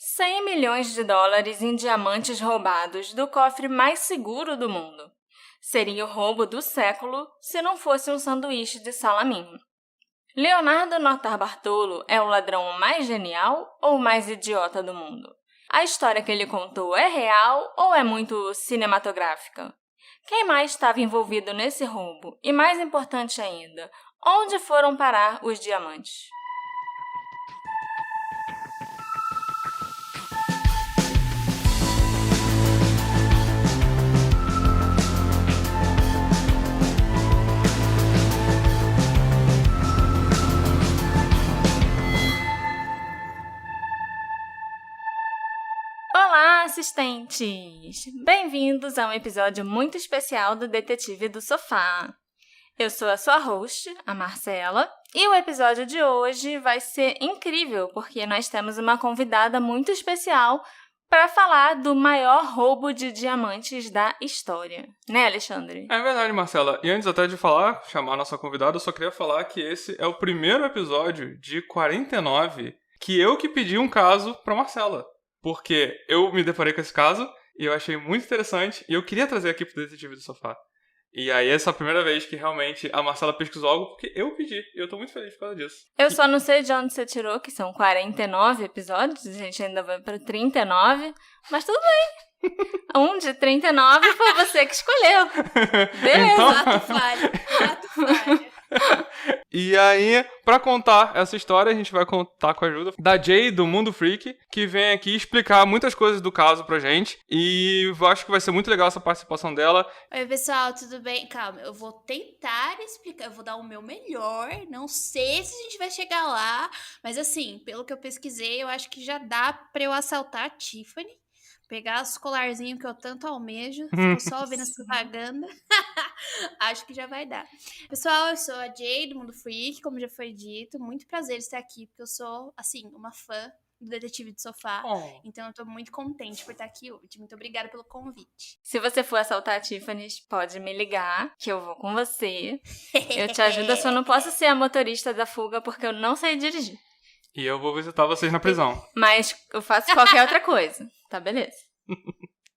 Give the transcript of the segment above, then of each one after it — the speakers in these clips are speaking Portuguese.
100 milhões de dólares em diamantes roubados do cofre mais seguro do mundo. Seria o roubo do século se não fosse um sanduíche de salaminho. Leonardo Notarbartolo é o ladrão mais genial ou mais idiota do mundo? A história que ele contou é real ou é muito cinematográfica? Quem mais estava envolvido nesse roubo? E mais importante ainda, onde foram parar os diamantes? Olá, assistentes! Bem-vindos a um episódio muito especial do Detetive do Sofá. Eu sou a sua host, a Marcela, e o episódio de hoje vai ser incrível, porque nós temos uma convidada muito especial para falar do maior roubo de diamantes da história. Né, Alexandre? É verdade, Marcela. E antes até de chamar a nossa convidada, eu só queria falar que esse é o primeiro episódio de 49 que eu que pedi um caso pra Marcela. Porque eu me deparei com esse caso e eu achei muito interessante e eu queria trazer aqui pro Detetive do Sofá. E aí essa é a primeira vez que realmente a Marcela pesquisou algo porque eu pedi. E eu tô muito feliz por causa disso. Eu só não sei de onde você tirou, que são 49 episódios, a gente ainda vai pra 39, mas tudo bem. Um de 39 foi você que escolheu. Beleza. Então... Ato falho. E aí, pra contar essa história, a gente vai contar com a ajuda da Jay, do Mundo Freak, que vem aqui explicar muitas coisas do caso pra gente. E eu acho que vai ser muito legal essa participação dela. Oi, pessoal, tudo bem? Calma, eu vou tentar explicar, eu vou dar o meu melhor. Não sei se a gente vai chegar lá, mas assim, pelo que eu pesquisei, eu acho que já dá pra eu assaltar a Tiffany. Pegar os colarzinhos que eu tanto almejo, fico só vendo as propagandas. Acho que já vai dar. Pessoal, eu sou a Jay, do Mundo Freak, como já foi dito. Muito prazer estar aqui, porque eu sou, assim, uma fã do Detetive de Sofá. Então eu tô muito contente por estar aqui hoje. Muito obrigada pelo convite. Se você for assaltar a Tiffany, pode me ligar, que eu vou com você. Eu te ajudo, eu só não posso ser a motorista da fuga, porque eu não sei dirigir. E eu vou visitar vocês na prisão. Mas eu faço qualquer outra coisa. Tá, beleza.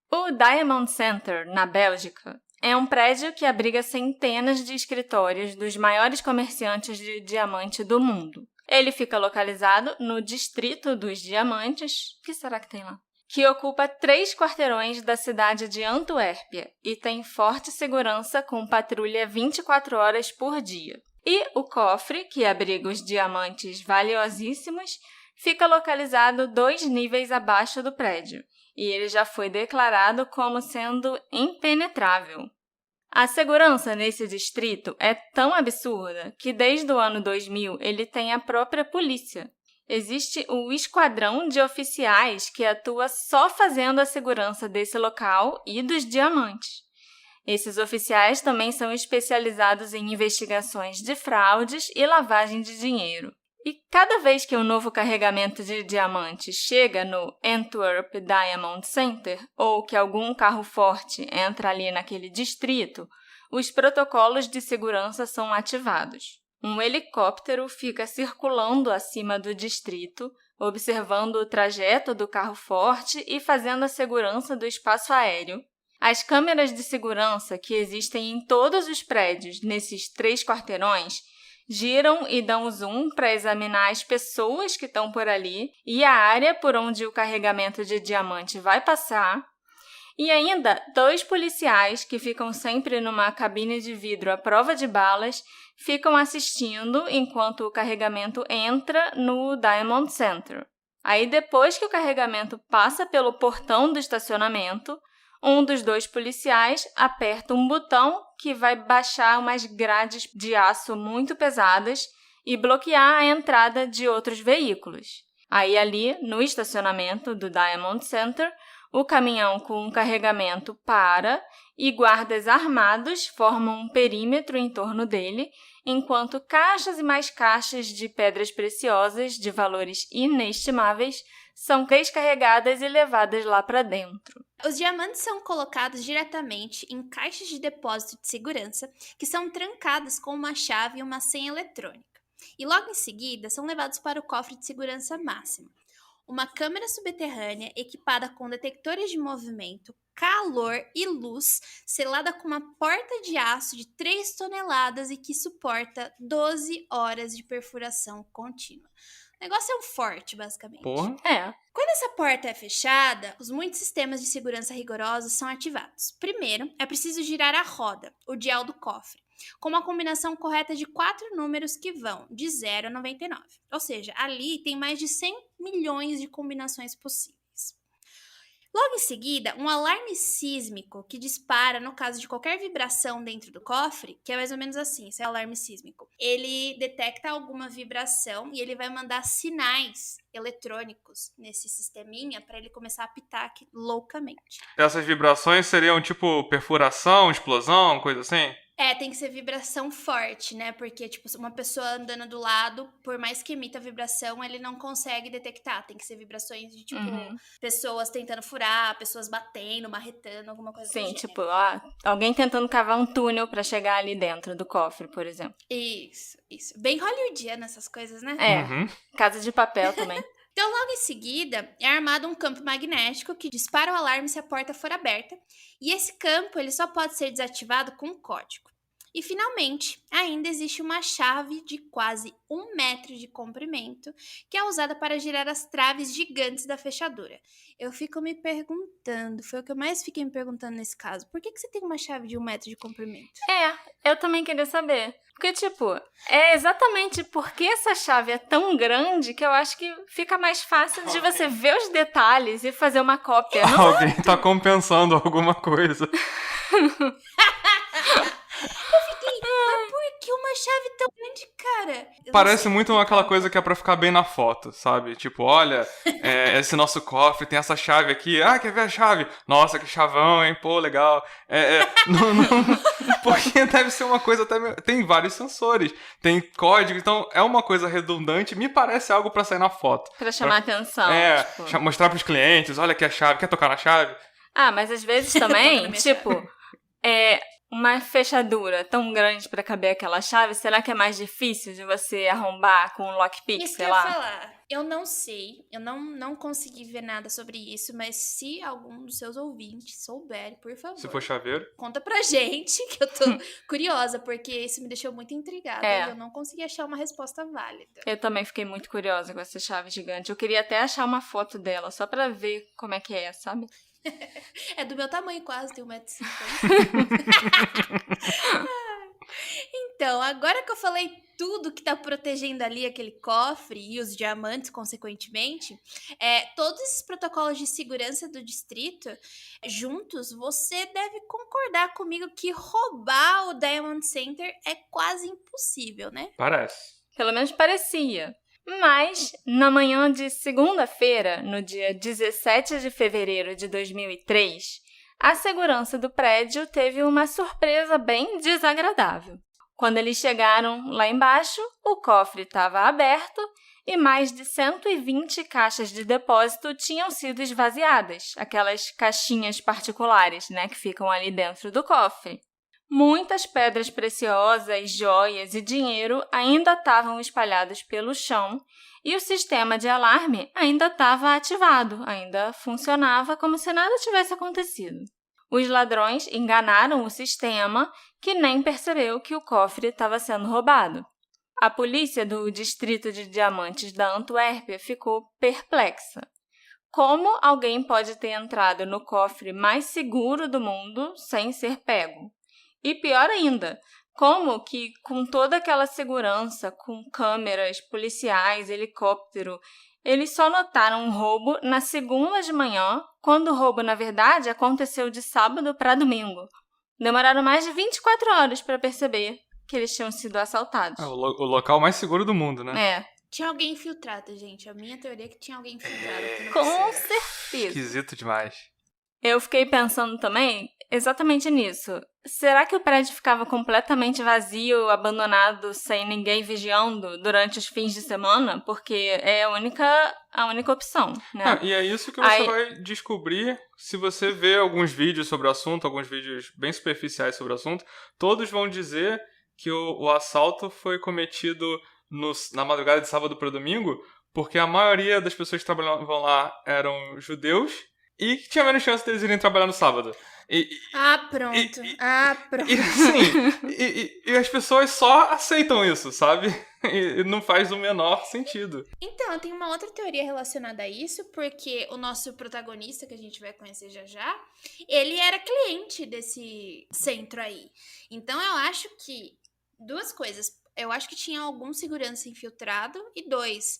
O Diamond Center, na Bélgica, é um prédio que abriga centenas de escritórios dos maiores comerciantes de diamante do mundo. Ele fica localizado no Distrito dos Diamantes. O que será que tem lá? Que ocupa 3 quarteirões da cidade de Antuérpia e tem forte segurança com patrulha 24 horas por dia. E o cofre, que abriga os diamantes valiosíssimos, fica localizado 2 níveis abaixo do prédio, e ele já foi declarado como sendo impenetrável. A segurança nesse distrito é tão absurda que desde o ano 2000 ele tem a própria polícia. Existe o esquadrão de oficiais que atua só fazendo a segurança desse local e dos diamantes. Esses oficiais também são especializados em investigações de fraudes e lavagem de dinheiro. E cada vez que um novo carregamento de diamantes chega no Antwerp Diamond Center, ou que algum carro forte entra ali naquele distrito, os protocolos de segurança são ativados. Um helicóptero fica circulando acima do distrito, observando o trajeto do carro forte e fazendo a segurança do espaço aéreo. As câmeras de segurança que existem em todos os prédios nesses 3 quarteirões giram e dão zoom para examinar as pessoas que estão por ali e a área por onde o carregamento de diamante vai passar. E ainda 2 policiais que ficam sempre numa cabine de vidro à prova de balas ficam assistindo enquanto o carregamento entra no Diamond Center. Aí depois que o carregamento passa pelo portão do estacionamento, um dos 2 policiais aperta um botão que vai baixar umas grades de aço muito pesadas e bloquear a entrada de outros veículos. Aí ali, no estacionamento do Diamond Center, o caminhão com carregamento para e guardas armados formam um perímetro em torno dele, enquanto caixas e mais caixas de pedras preciosas de valores inestimáveis são descarregadas e levadas lá para dentro. Os diamantes são colocados diretamente em caixas de depósito de segurança que são trancadas com uma chave e uma senha eletrônica. E logo em seguida são levados para o cofre de segurança máxima, uma câmera subterrânea equipada com detectores de movimento, calor e luz, selada com uma porta de aço de 3 toneladas e que suporta 12 horas de perfuração contínua. O negócio é um forte, basicamente. Porra. Quando essa porta é fechada, os muitos sistemas de segurança rigorosos são ativados. Primeiro, é preciso girar a roda, o dial do cofre, com uma combinação correta de 4 números que vão de 0 a 99. Ou seja, ali tem mais de 100 milhões de combinações possíveis. Logo em seguida, um alarme sísmico que dispara no caso de qualquer vibração dentro do cofre, que é mais ou menos assim, esse é o alarme sísmico. Ele detecta alguma vibração e ele vai mandar sinais eletrônicos nesse sisteminha para ele começar a apitar aqui loucamente. Essas vibrações seriam tipo perfuração, explosão, coisa assim? Tem que ser vibração forte, né? Porque, tipo, uma pessoa andando do lado, por mais que emita vibração, ele não consegue detectar. Tem que ser vibrações de, tipo, pessoas tentando furar, pessoas batendo, marretando, alguma coisa assim. Sim, tipo, alguém tentando cavar um túnel pra chegar ali dentro do cofre, por exemplo. Isso. Bem hollywoodiano essas coisas, né? Casa de Papel também. Então, logo em seguida, é armado um campo magnético que dispara o alarme se a porta for aberta. E esse campo ele só pode ser desativado com um código. E, finalmente, ainda existe uma chave de quase 1 metro de comprimento que é usada para girar as traves gigantes da fechadura. Eu fico me perguntando, foi o que eu mais fiquei me perguntando nesse caso, por que você tem uma chave de 1 metro de comprimento? Eu também queria saber. Porque, tipo, é exatamente porque essa chave é tão grande que eu acho que fica mais fácil de você ver os detalhes e fazer uma cópia. Alguém tá compensando alguma coisa. Mas por que uma chave tão grande, cara? Parece muito aquela coisa que é pra ficar bem na foto, sabe? Tipo, olha, esse nosso cofre tem essa chave aqui. Quer ver a chave? Nossa, que chavão, hein? Pô, legal. Porque deve ser uma coisa até... Tem vários sensores, tem código, então é uma coisa redundante. Me parece algo pra sair na foto. Pra chamar atenção. Tipo... mostrar pros clientes, olha aqui a chave, quer tocar na chave? Mas às vezes também, tipo, uma fechadura tão grande pra caber aquela chave, será que é mais difícil de você arrombar com um lockpick, isso sei que lá? eu ia falar. Eu não sei, eu não consegui ver nada sobre isso, mas se algum dos seus ouvintes souber, por favor. Se for chaveiro. Conta pra gente, que eu tô curiosa, porque isso me deixou muito intrigada e eu não consegui achar uma resposta válida. Eu também fiquei muito curiosa com essa chave gigante. Eu queria até achar uma foto dela, só pra ver como é que é, sabe? É do meu tamanho quase, tem 1,50 m. Então, agora que eu falei tudo que tá protegendo ali aquele cofre e os diamantes, consequentemente, todos esses protocolos de segurança do distrito, juntos, você deve concordar comigo que roubar o Diamond Center é quase impossível, né? Parece. Pelo menos parecia. Mas, na manhã de segunda-feira, no dia 17 de fevereiro de 2003, a segurança do prédio teve uma surpresa bem desagradável. Quando eles chegaram lá embaixo, o cofre estava aberto e mais de 120 caixas de depósito tinham sido esvaziadas, aquelas caixinhas particulares, né, que ficam ali dentro do cofre. Muitas pedras preciosas, joias e dinheiro ainda estavam espalhados pelo chão e o sistema de alarme ainda estava ativado, ainda funcionava como se nada tivesse acontecido. Os ladrões enganaram o sistema, que nem percebeu que o cofre estava sendo roubado. A polícia do Distrito de Diamantes da Antuérpia ficou perplexa. Como alguém pode ter entrado no cofre mais seguro do mundo sem ser pego? E pior ainda, como que com toda aquela segurança, com câmeras, policiais, helicóptero, eles só notaram um roubo na segunda de manhã, quando o roubo, na verdade, aconteceu de sábado para domingo. Demoraram mais de 24 horas para perceber que eles tinham sido assaltados. O local mais seguro do mundo, né? Tinha alguém infiltrado, gente. A minha teoria é que tinha alguém infiltrado. Com certeza. Esquisito demais. Eu fiquei pensando também exatamente nisso. Será que o prédio ficava completamente vazio, abandonado, sem ninguém vigiando durante os fins de semana? Porque é a única opção, né? E é isso que você vai descobrir se você ver alguns vídeos sobre o assunto, alguns vídeos bem superficiais sobre o assunto. Todos vão dizer que o assalto foi cometido na madrugada de sábado para domingo, porque a maioria das pessoas que trabalhavam lá eram judeus e tinha menos chance deles irem trabalhar no sábado. Pronto. E assim, e as pessoas só aceitam isso, sabe? E não faz o menor sentido. Então, eu tenho uma outra teoria relacionada a isso, porque o nosso protagonista, que a gente vai conhecer já, ele era cliente desse centro aí. Então, eu acho que duas coisas. Eu acho que tinha algum segurança infiltrado. E 2,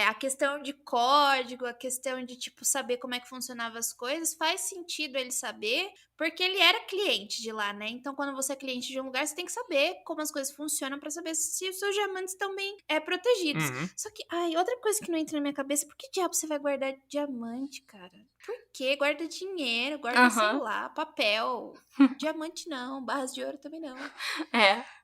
a questão de código, a questão de, tipo, saber como é que funcionavam as coisas, faz sentido ele saber, porque ele era cliente de lá, né? Então, quando você é cliente de um lugar, você tem que saber como as coisas funcionam pra saber se os seus diamantes estão bem protegidos. Uhum. Só que, outra coisa que não entra na minha cabeça, por que diabo você vai guardar diamante, cara? Por quê? Guarda dinheiro, guarda, sei lá, papel. Diamante não, barras de ouro também não.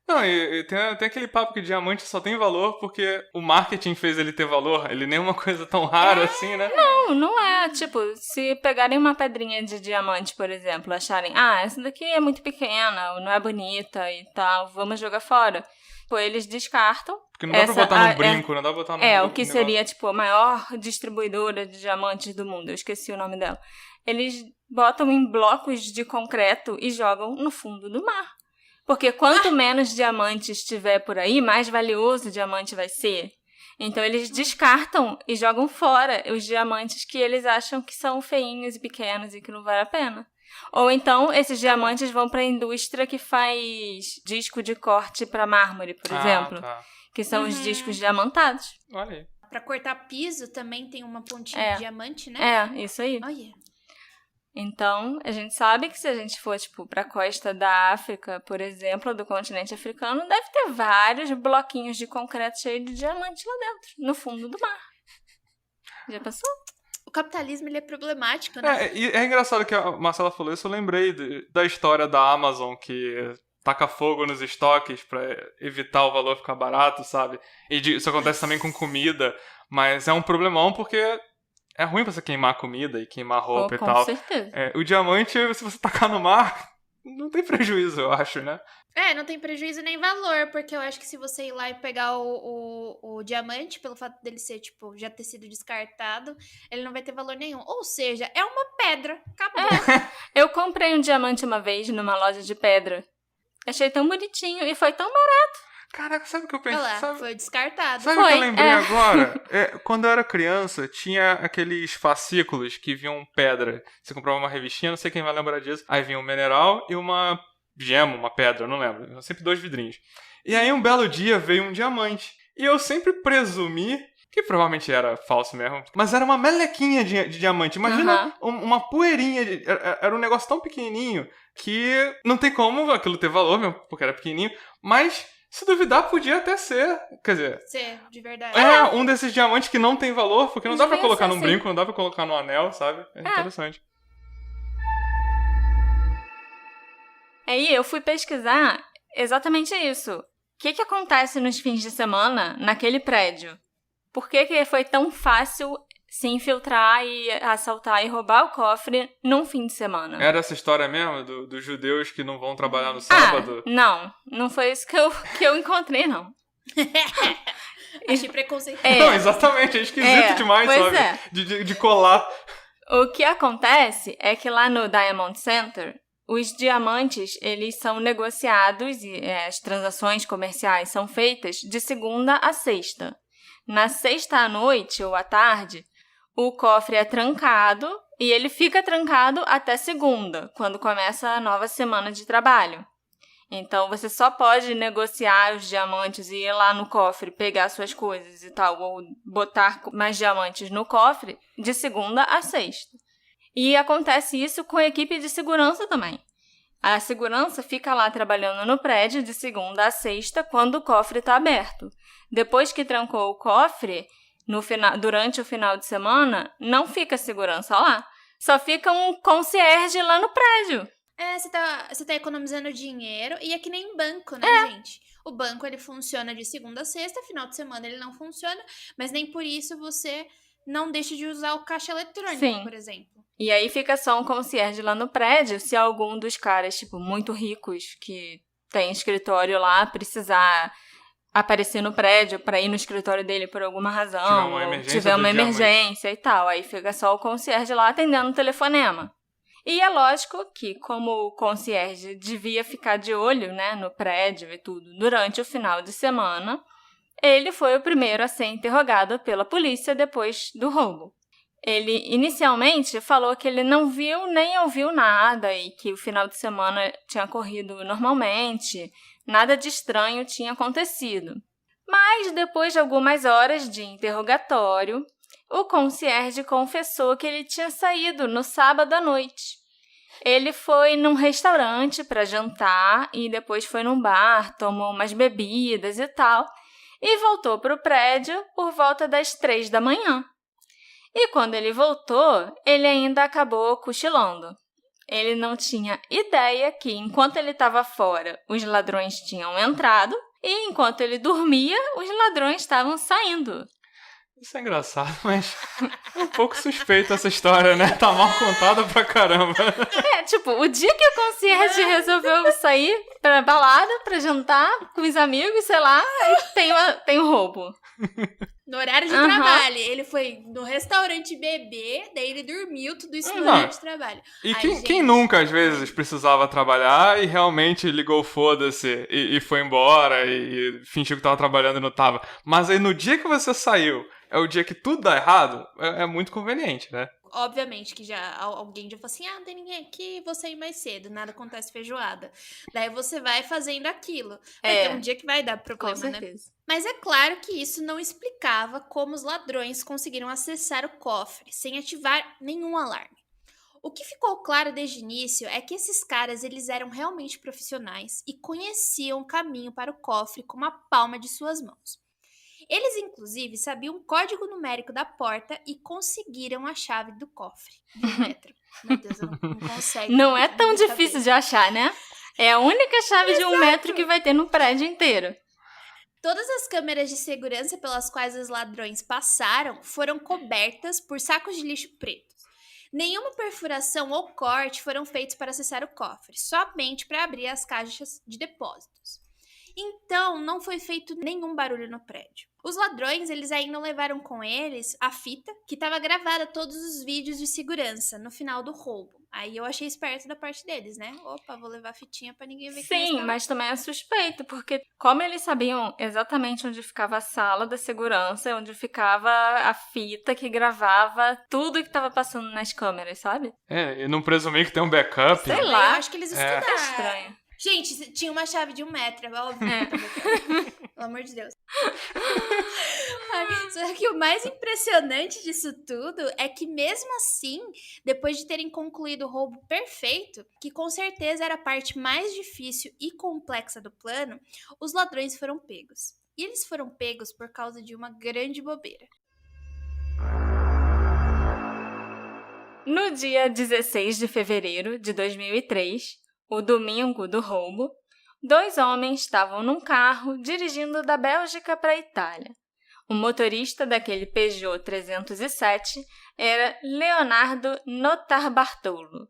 Não, e tem aquele papo que diamante só tem valor porque o marketing fez ele ter valor. Ele nem é uma coisa tão rara assim, né? Não é. Tipo, se pegarem uma pedrinha de diamante, por exemplo, acharem, essa daqui é muito pequena, não é bonita e tal, vamos jogar fora. Pô, eles descartam. Porque não dá pra botar num brinco, não dá pra botar num o que seria, tipo, a maior distribuidora de diamantes do mundo. Eu esqueci o nome dela. Eles botam em blocos de concreto e jogam no fundo do mar. Porque quanto menos diamantes tiver por aí, mais valioso o diamante vai ser. Então, eles descartam e jogam fora os diamantes que eles acham que são feinhos e pequenos e que não vale a pena. Ou então, esses diamantes vão para a indústria que faz disco de corte para mármore, por exemplo. Tá. Que são os discos diamantados. Olha aí. Pra cortar piso também tem uma pontinha de diamante, né? Isso aí. Olha. Então, a gente sabe que se a gente for, tipo, pra costa da África, por exemplo, do continente africano, deve ter vários bloquinhos de concreto cheio de diamante lá dentro, no fundo do mar. Já pensou? O capitalismo, ele é problemático, né? E é engraçado que a Marcela falou isso, eu lembrei da história da Amazon, que taca fogo nos estoques pra evitar o valor ficar barato, sabe? E isso acontece também com comida, mas é um problemão porque é ruim você queimar comida e queimar roupa e tal. Com certeza. O diamante, se você tacar no mar, não tem prejuízo, eu acho, né? Não tem prejuízo nem valor, porque eu acho que se você ir lá e pegar o diamante, pelo fato dele ser, tipo, já ter sido descartado, ele não vai ter valor nenhum. Ou seja, é uma pedra. Acabou. Eu comprei um diamante uma vez numa loja de pedra. Achei tão bonitinho e foi tão barato. Caraca, sabe o que eu pensei? Olha lá, foi descartado. Sabe o que eu lembrei agora? Quando eu era criança, tinha aqueles fascículos que vinham pedra. Você comprava uma revistinha, não sei quem vai lembrar disso. Aí vinha um mineral e uma gema, uma pedra, eu não lembro. Sempre 2 vidrinhos. E aí um belo dia veio um diamante. E eu sempre presumi, que provavelmente era falso mesmo, mas era uma melequinha de diamante. Imagina uma poeirinha. Era um negócio tão pequenininho que não tem como aquilo ter valor mesmo, porque era pequenininho. Mas, se duvidar, podia até ser. Quer dizer... Ser, de verdade. Um desses diamantes que não tem valor, porque não dá pra colocar num brinco, não dá pra colocar no anel, sabe? É interessante. Aí eu fui pesquisar exatamente isso. O que acontece nos fins de semana naquele prédio? Por que foi tão fácil se infiltrar e assaltar e roubar o cofre num fim de semana? Era essa história mesmo dos judeus que não vão trabalhar no sábado? Não foi isso que eu encontrei, não. Achei preconceito. Não, exatamente, é esquisito demais, sabe? De colar. O que acontece é que lá no Diamond Center, os diamantes, eles são negociados e as transações comerciais são feitas de segunda a sexta. Na sexta à noite ou à tarde, o cofre é trancado e ele fica trancado até segunda, quando começa a nova semana de trabalho. Então, você só pode negociar os diamantes e ir lá no cofre, pegar suas coisas e tal, ou botar mais diamantes no cofre de segunda a sexta. E acontece isso com a equipe de segurança também. A segurança fica lá trabalhando no prédio de segunda a sexta, quando o cofre está aberto. Depois que trancou o cofre, durante o final de semana, não fica segurança lá. Só fica um concierge lá no prédio. Você tá economizando dinheiro e é que nem banco, né, gente? O banco, ele funciona de segunda a sexta, final de semana ele não funciona, mas nem por isso você não deixa de usar o caixa eletrônico, por exemplo. E aí fica só um concierge lá no prédio, se algum dos caras, tipo, muito ricos, que tem escritório lá, precisar aparecer no prédio pra ir no escritório dele por alguma razão, tiver uma emergência e tal. Aí fica só o concierge lá atendendo o telefonema. E é lógico que, como o concierge devia ficar de olho, né, no prédio e tudo durante o final de semana, ele foi o primeiro a ser interrogado pela polícia depois do roubo. Ele inicialmente falou que ele não viu nem ouviu nada e que o final de semana tinha corrido normalmente, nada de estranho tinha acontecido. Mas depois de algumas horas de interrogatório, o concierge confessou que ele tinha saído no sábado à noite. Ele foi num restaurante para jantar e depois foi num bar, tomou umas bebidas e tal, e voltou para o prédio por volta das 3 da manhã. E quando ele voltou, ele ainda acabou cochilando. Ele não tinha ideia que, enquanto ele estava fora, os ladrões tinham entrado e, enquanto ele dormia, os ladrões estavam saindo. Isso é engraçado, mas é um pouco suspeita essa história, né? Tá mal contada pra caramba. O dia que o concierge resolveu sair pra balada, pra jantar com os amigos, sei lá, aí tem o roubo. No horário de trabalho. Ele foi no restaurante beber, daí ele dormiu, tudo isso no horário de trabalho. E quem nunca, às vezes, precisava trabalhar e realmente ligou foda-se e foi embora e fingiu que tava trabalhando e não tava. Mas aí no dia que você saiu, é o dia que tudo dá errado, é muito conveniente, né? Obviamente que alguém já falou assim, não tem ninguém aqui, vou sair mais cedo, nada acontece feijoada. Daí você vai fazendo aquilo. Vai ter um dia que vai dar problema, com certeza. né? Mas é claro que isso não explicava como os ladrões conseguiram acessar o cofre sem ativar nenhum alarme. O que ficou claro desde o início é que esses caras eles eram realmente profissionais e conheciam o caminho para o cofre como a palma de suas mãos. Eles, inclusive, sabiam o código numérico da porta e conseguiram a chave do cofre de 1 metro. Meu Deus, eu não consigo. Não é tão difícil de achar, né? É a única chave de 1 metro que vai ter no prédio inteiro. Todas as câmeras de segurança pelas quais os ladrões passaram foram cobertas por sacos de lixo pretos. Nenhuma perfuração ou corte foram feitos para acessar o cofre, somente para abrir as caixas de depósitos. Então, não foi feito nenhum barulho no prédio. Os ladrões, eles ainda levaram com eles a fita que estava gravada todos os vídeos de segurança no final do roubo. Aí eu achei esperto da parte deles, né? Opa, vou levar a fitinha pra ninguém ver. Sim, mas também é suspeito, porque como eles sabiam exatamente onde ficava a sala da segurança, onde ficava a fita que gravava tudo que estava passando nas câmeras, sabe? E não presumir que tem um backup. Sei lá. Eu acho que eles estudaram. É estranho. Gente, tinha uma chave de 1 metro, é óbvio. Pelo amor de Deus. Só que o mais impressionante disso tudo é que mesmo assim, depois de terem concluído o roubo perfeito, que com certeza era a parte mais difícil e complexa do plano, os ladrões foram pegos. E eles foram pegos por causa de uma grande bobeira. No dia 16 de fevereiro de 2003, o domingo do roubo, 2 homens estavam num carro dirigindo da Bélgica para a Itália. O motorista daquele Peugeot 307 era Leonardo Notarbartolo.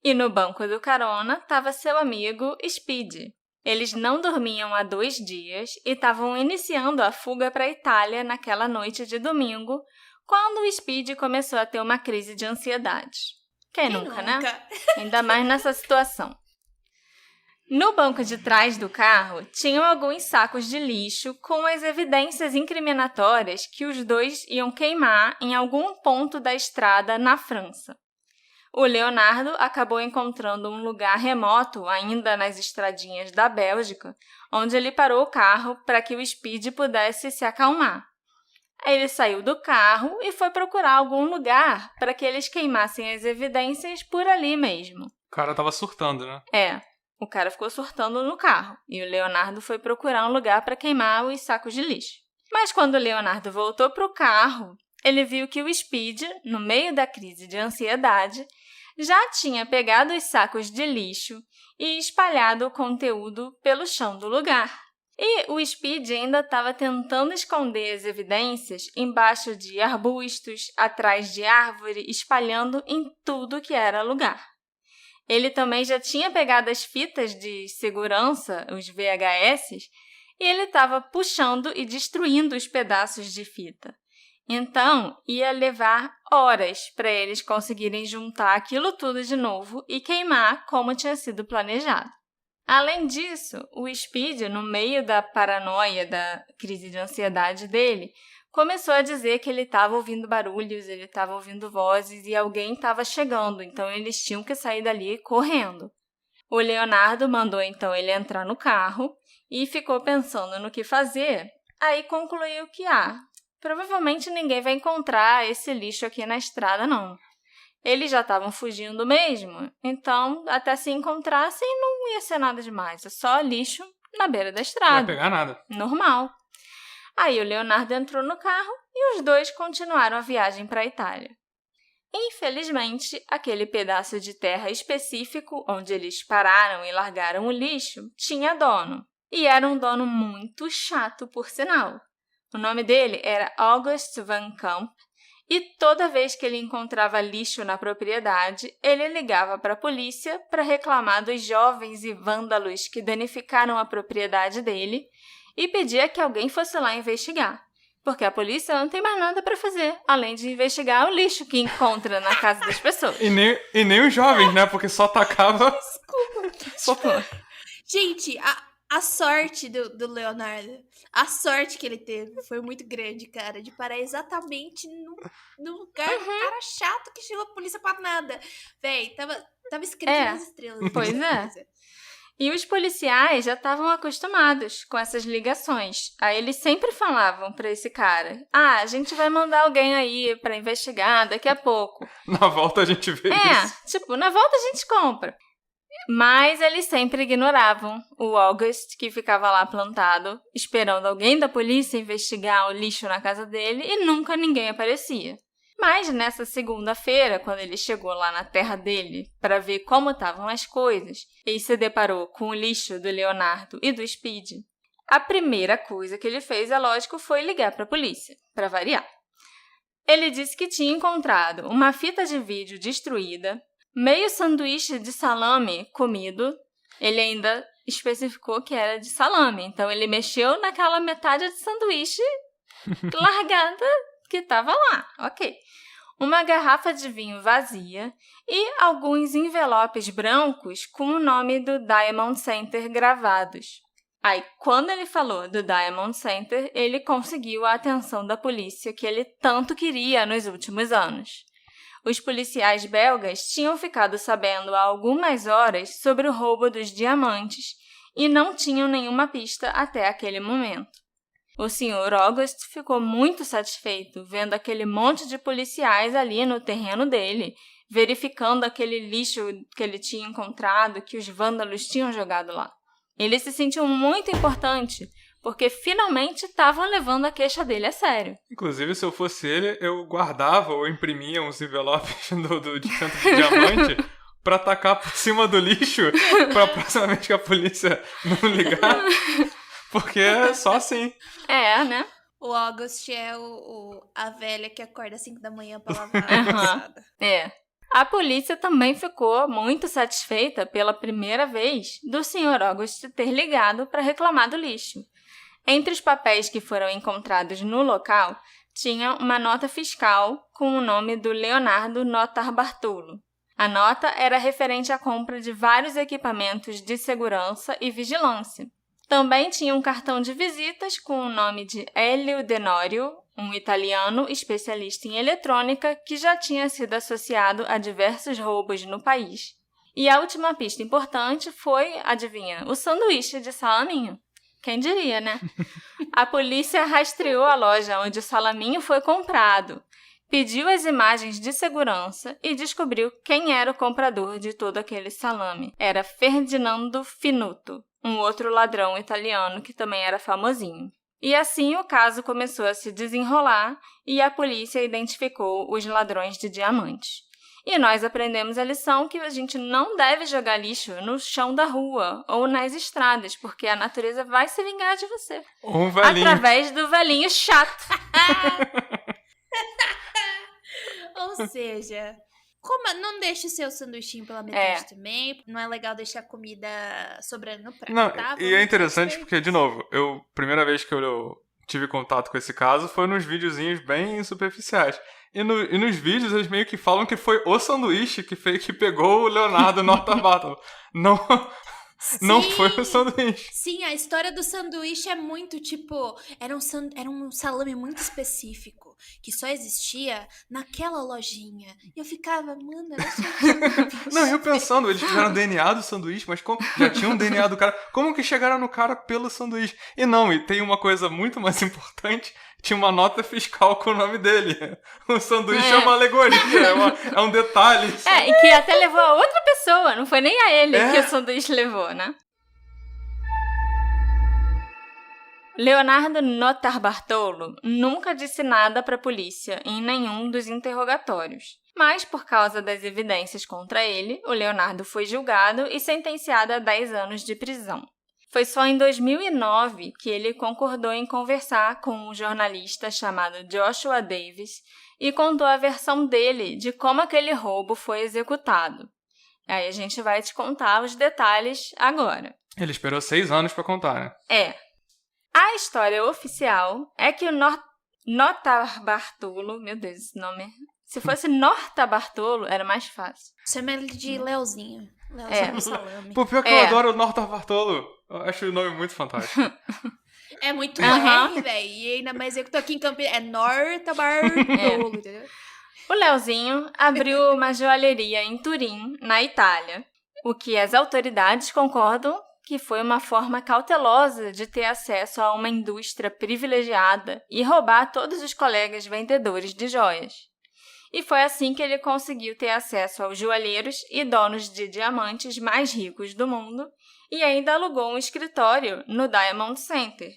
E no banco do carona estava seu amigo Speed. Eles não dormiam há 2 dias e estavam iniciando a fuga para a Itália naquela noite de domingo, quando o Speed começou a ter uma crise de ansiedade. Quem nunca, né? Ainda mais nessa situação. No banco de trás do carro, tinham alguns sacos de lixo com as evidências incriminatórias que os 2 iam queimar em algum ponto da estrada na França. O Leonardo acabou encontrando um lugar remoto, ainda nas estradinhas da Bélgica, onde ele parou o carro para que o Speed pudesse se acalmar. Ele saiu do carro e foi procurar algum lugar para que eles queimassem as evidências por ali mesmo. O cara tava surtando, né? O cara ficou surtando no carro e o Leonardo foi procurar um lugar para queimar os sacos de lixo. Mas quando o Leonardo voltou para o carro, ele viu que o Speed, no meio da crise de ansiedade, já tinha pegado os sacos de lixo e espalhado o conteúdo pelo chão do lugar. E o Speed ainda estava tentando esconder as evidências embaixo de arbustos, atrás de árvore, espalhando em tudo que era lugar. Ele também já tinha pegado as fitas de segurança, os VHS, e ele estava puxando e destruindo os pedaços de fita. Então, ia levar horas para eles conseguirem juntar aquilo tudo de novo e queimar como tinha sido planejado. Além disso, o Speed, no meio da paranoia, da crise de ansiedade dele, começou a dizer que ele estava ouvindo barulhos, ele estava ouvindo vozes e alguém estava chegando, então eles tinham que sair dali correndo. O Leonardo mandou então ele entrar no carro e ficou pensando no que fazer, aí concluiu que, provavelmente ninguém vai encontrar esse lixo aqui na estrada, não. Eles já estavam fugindo mesmo, então até se encontrassem não ia ser nada demais, é só lixo na beira da estrada. Não vai pegar nada. Normal. Aí o Leonardo entrou no carro e os dois continuaram a viagem para a Itália. Infelizmente, aquele pedaço de terra específico onde eles pararam e largaram o lixo tinha dono. E era um dono muito chato, por sinal. O nome dele era August Van Camp e toda vez que ele encontrava lixo na propriedade, ele ligava para a polícia para reclamar dos jovens e vândalos que danificaram a propriedade dele e pedia que alguém fosse lá investigar, porque a polícia não tem mais nada para fazer, além de investigar o lixo que encontra na casa das pessoas. E nem os jovens, né? Porque só atacava... Desculpa. Gente, a sorte do Leonardo, a sorte que ele teve foi muito grande, cara, de parar exatamente no lugar do cara chato que chegou a polícia pra nada. Véi, tava escrito nas estrelas. Pois é. E os policiais já estavam acostumados com essas ligações. Aí eles sempre falavam para esse cara, a gente vai mandar alguém aí para investigar daqui a pouco. Na volta a gente vê isso. Na volta a gente compra. Mas eles sempre ignoravam o August, que ficava lá plantado, esperando alguém da polícia investigar o lixo na casa dele e nunca ninguém aparecia. Mas nessa segunda-feira, quando ele chegou lá na terra dele para ver como estavam as coisas e se deparou com o lixo do Leonardo e do Speed, a primeira coisa que ele fez, é lógico, foi ligar para a polícia, para variar. Ele disse que tinha encontrado uma fita de vídeo destruída, meio sanduíche de salame comido, ele ainda especificou que era de salame, então ele mexeu naquela metade de sanduíche largada que estava lá, ok. Uma garrafa de vinho vazia e alguns envelopes brancos com o nome do Diamond Center gravados. Aí, quando ele falou do Diamond Center, ele conseguiu a atenção da polícia que ele tanto queria nos últimos anos. Os policiais belgas tinham ficado sabendo há algumas horas sobre o roubo dos diamantes e não tinham nenhuma pista até aquele momento. O Sr. August ficou muito satisfeito vendo aquele monte de policiais ali no terreno dele, verificando aquele lixo que ele tinha encontrado, que os vândalos tinham jogado lá. Ele se sentiu muito importante, porque finalmente estavam levando a queixa dele a sério. Inclusive, se eu fosse ele, eu guardava ou imprimia uns envelopes de centro de diamante pra tacar por cima do lixo, pra próxima vez que a polícia não ligar, porque é só assim. É, né? O August é a velha que acorda às 5 da manhã pra lavar a calçada. É. A polícia também ficou muito satisfeita pela primeira vez do Sr. August ter ligado para reclamar do lixo. Entre os papéis que foram encontrados no local, tinha uma nota fiscal com o nome do Leonardo Notarbartolo. A nota era referente à compra de vários equipamentos de segurança e vigilância. Também tinha um cartão de visitas com o nome de Elio Denorio, um italiano especialista em eletrônica que já tinha sido associado a diversos roubos no país. E a última pista importante foi, adivinha, o sanduíche de salaminho. Quem diria, né? A polícia rastreou a loja onde o salaminho foi comprado, pediu as imagens de segurança e descobriu quem era o comprador de todo aquele salame. Era Ferdinando Finuto, um outro ladrão italiano que também era famosinho. E assim o caso começou a se desenrolar e a polícia identificou os ladrões de diamantes. E nós aprendemos a lição que a gente não deve jogar lixo no chão da rua ou nas estradas, porque a natureza vai se vingar de você. Um velhinho. Através do velhinho chato. Ou seja, Não deixe seu sanduichinho pela metade também. Não é legal deixar comida sobrando no prato, Não, tá? e é interessante porque, de novo, primeira vez que eu tive contato com esse caso foi nos videozinhos bem superficiais. E nos vídeos eles meio que falam que foi o sanduíche que pegou o Leonardo Northarbottle. Não foi o sanduíche. Sim, a história do sanduíche é muito, tipo... Era um salame muito específico, que só existia naquela lojinha. E eu ficava, mano, era só um sanduíche. Não, eu pensando, eles tiveram DNA do sanduíche, mas já tinha um DNA do cara. Como que chegaram no cara pelo sanduíche? E tem uma coisa muito mais importante. Tinha uma nota fiscal com o nome dele. O sanduíche é uma alegoria, é um detalhe. E que até levou a outra pessoa, não foi nem a ele que o sanduíche levou, né? Leonardo Notarbartolo nunca disse nada para a polícia em nenhum dos interrogatórios. Mas, por causa das evidências contra ele, o Leonardo foi julgado e sentenciado a 10 anos de prisão. Foi só em 2009 que ele concordou em conversar com um jornalista chamado Joshua Davis e contou a versão dele de como aquele roubo foi executado. Aí a gente vai te contar os detalhes agora. Ele esperou 6 anos pra contar, né? A história oficial é que o Notarbartolo... Meu Deus, esse nome... Se fosse Nortarbartolo, era mais fácil. Chama ele de Leozinho. Leozinho salame. Pô, pior que eu adoro o Nortarbartolo. Eu acho o nome muito fantástico. É muito R, velho. E ainda mais eu que tô aqui em Campinas. É Nortarbartolo, entendeu? O Leozinho abriu uma joalheria em Turim, na Itália. O que as autoridades concordam que foi uma forma cautelosa de ter acesso a uma indústria privilegiada e roubar todos os colegas vendedores de joias. E foi assim que ele conseguiu ter acesso aos joalheiros e donos de diamantes mais ricos do mundo e ainda alugou um escritório no Diamond Center,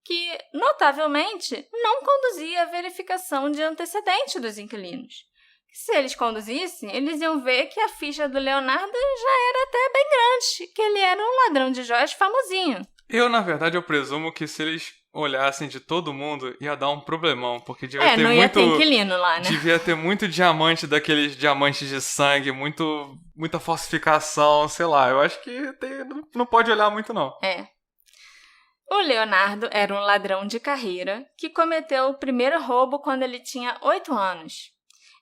que, notavelmente, não conduzia a verificação de antecedentes dos inquilinos. Se eles conduzissem, eles iam ver que a ficha do Leonardo já era até bem grande, que ele era um ladrão de joias famosinho. Na verdade, eu presumo que se eles olhassem de todo mundo, ia dar um problemão, porque devia ter não ia ter inquilino lá, né? Devia ter muito diamante daqueles diamantes de sangue, muita falsificação, sei lá. Eu acho que não pode olhar muito, não. O Leonardo era um ladrão de carreira que cometeu o primeiro roubo quando ele tinha 8 anos.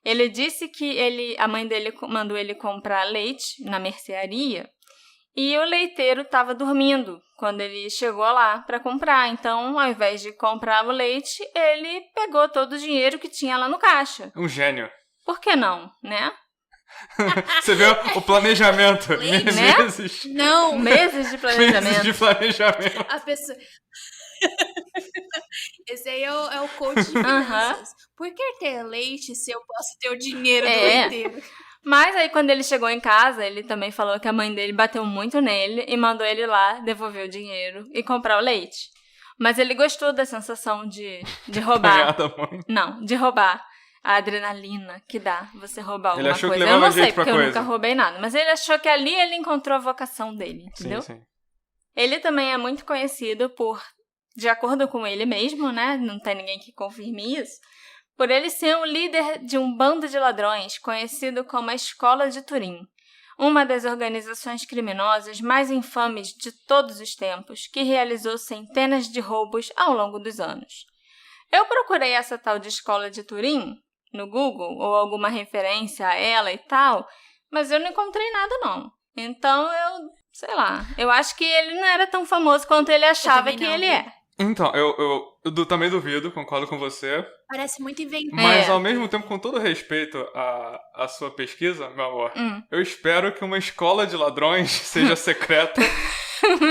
Ele disse que a mãe dele mandou ele comprar leite na mercearia e o leiteiro estava dormindo quando ele chegou lá para comprar. Então, ao invés de comprar o leite, ele pegou todo o dinheiro que tinha lá no caixa. Um gênio. Por que não, né? Você vê o planejamento. Meses. Não. Meses de planejamento. Meses de planejamento. A pessoa... Esse aí é o coach de finanças. Por que ter leite se eu posso ter o dinheiro do leiteiro? Mas aí, quando ele chegou em casa, ele também falou que a mãe dele bateu muito nele e mandou ele lá devolver o dinheiro e comprar o leite. Mas ele gostou da sensação de roubar. Não, de roubar. A adrenalina que dá você roubar alguma coisa. Que eu não sei, porque eu nunca roubei nada. Mas ele achou que ali ele encontrou a vocação dele, entendeu? Sim. Ele também é muito conhecido por, de acordo com ele mesmo, né? Não tem ninguém que confirme isso. Por ele ser o líder de um bando de ladrões conhecido como a Escola de Turim, uma das organizações criminosas mais infames de todos os tempos, que realizou centenas de roubos ao longo dos anos. Eu procurei essa tal de Escola de Turim no Google, ou alguma referência a ela e tal, mas eu não encontrei nada não. Então sei lá, eu acho que ele não era tão famoso quanto ele achava que ele é. Então, eu também duvido, concordo com você. Parece muito inventado. Mas, ao mesmo tempo, com todo respeito à sua pesquisa, meu amor, eu espero que uma escola de ladrões seja secreta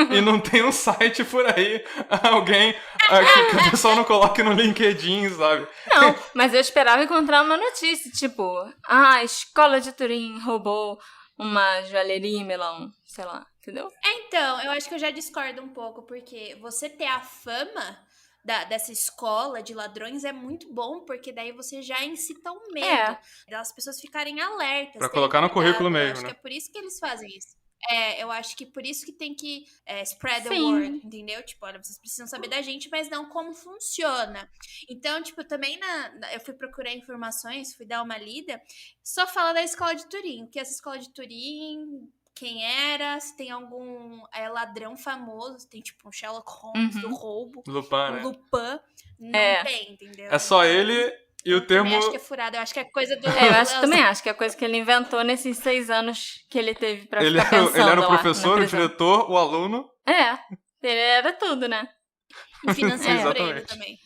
e não tenha um site por aí, alguém que o pessoal não coloque no LinkedIn, sabe? Não, mas eu esperava encontrar uma notícia, tipo, a Escola de Turim roubou uma joalheria em Milão, sei lá, entendeu? Então, eu acho que eu já discordo um pouco, porque você ter a fama dessa escola de ladrões é muito bom, porque daí você já incita o medo das pessoas ficarem alertas. Pra colocar no currículo mesmo, acho né? que é por isso que eles fazem isso. Eu acho que por isso que tem que spread the Sim. word, entendeu? Tipo, olha, vocês precisam saber da gente, mas não como funciona. Então, tipo, também eu fui procurar informações, fui dar uma lida, só fala da escola de Turim. O que é essa escola de Turim? Quem era? Se tem algum ladrão famoso, se tem tipo um Sherlock Holmes do roubo, Lupin, um né? Lupin, não tem, entendeu? É só Então, ele e o eu termo... também acho que é furado, eu acho que é coisa do... Também acho que é coisa que ele inventou nesses 6 anos que ele teve pra Ele ficar pensando era o lá professor, na o prisão. diretor, o aluno. Ele era tudo, né? E financiado por ele Exatamente. também.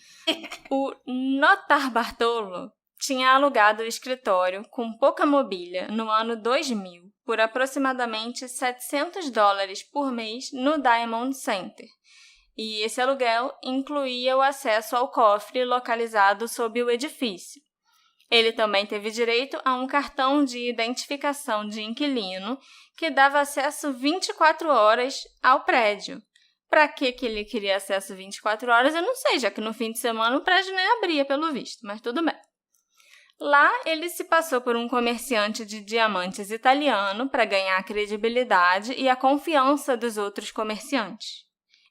O Notarbartolo tinha alugado o escritório com pouca mobília no ano 2000 por aproximadamente $700 por mês no Diamond Center. E esse aluguel incluía o acesso ao cofre localizado sob o edifício. Ele também teve direito a um cartão de identificação de inquilino que dava acesso 24 horas ao prédio. Para que ele queria acesso 24 horas, eu não sei, já que no fim de semana o prédio nem abria, pelo visto, mas tudo bem. Lá, ele se passou por um comerciante de diamantes italiano para ganhar a credibilidade e a confiança dos outros comerciantes.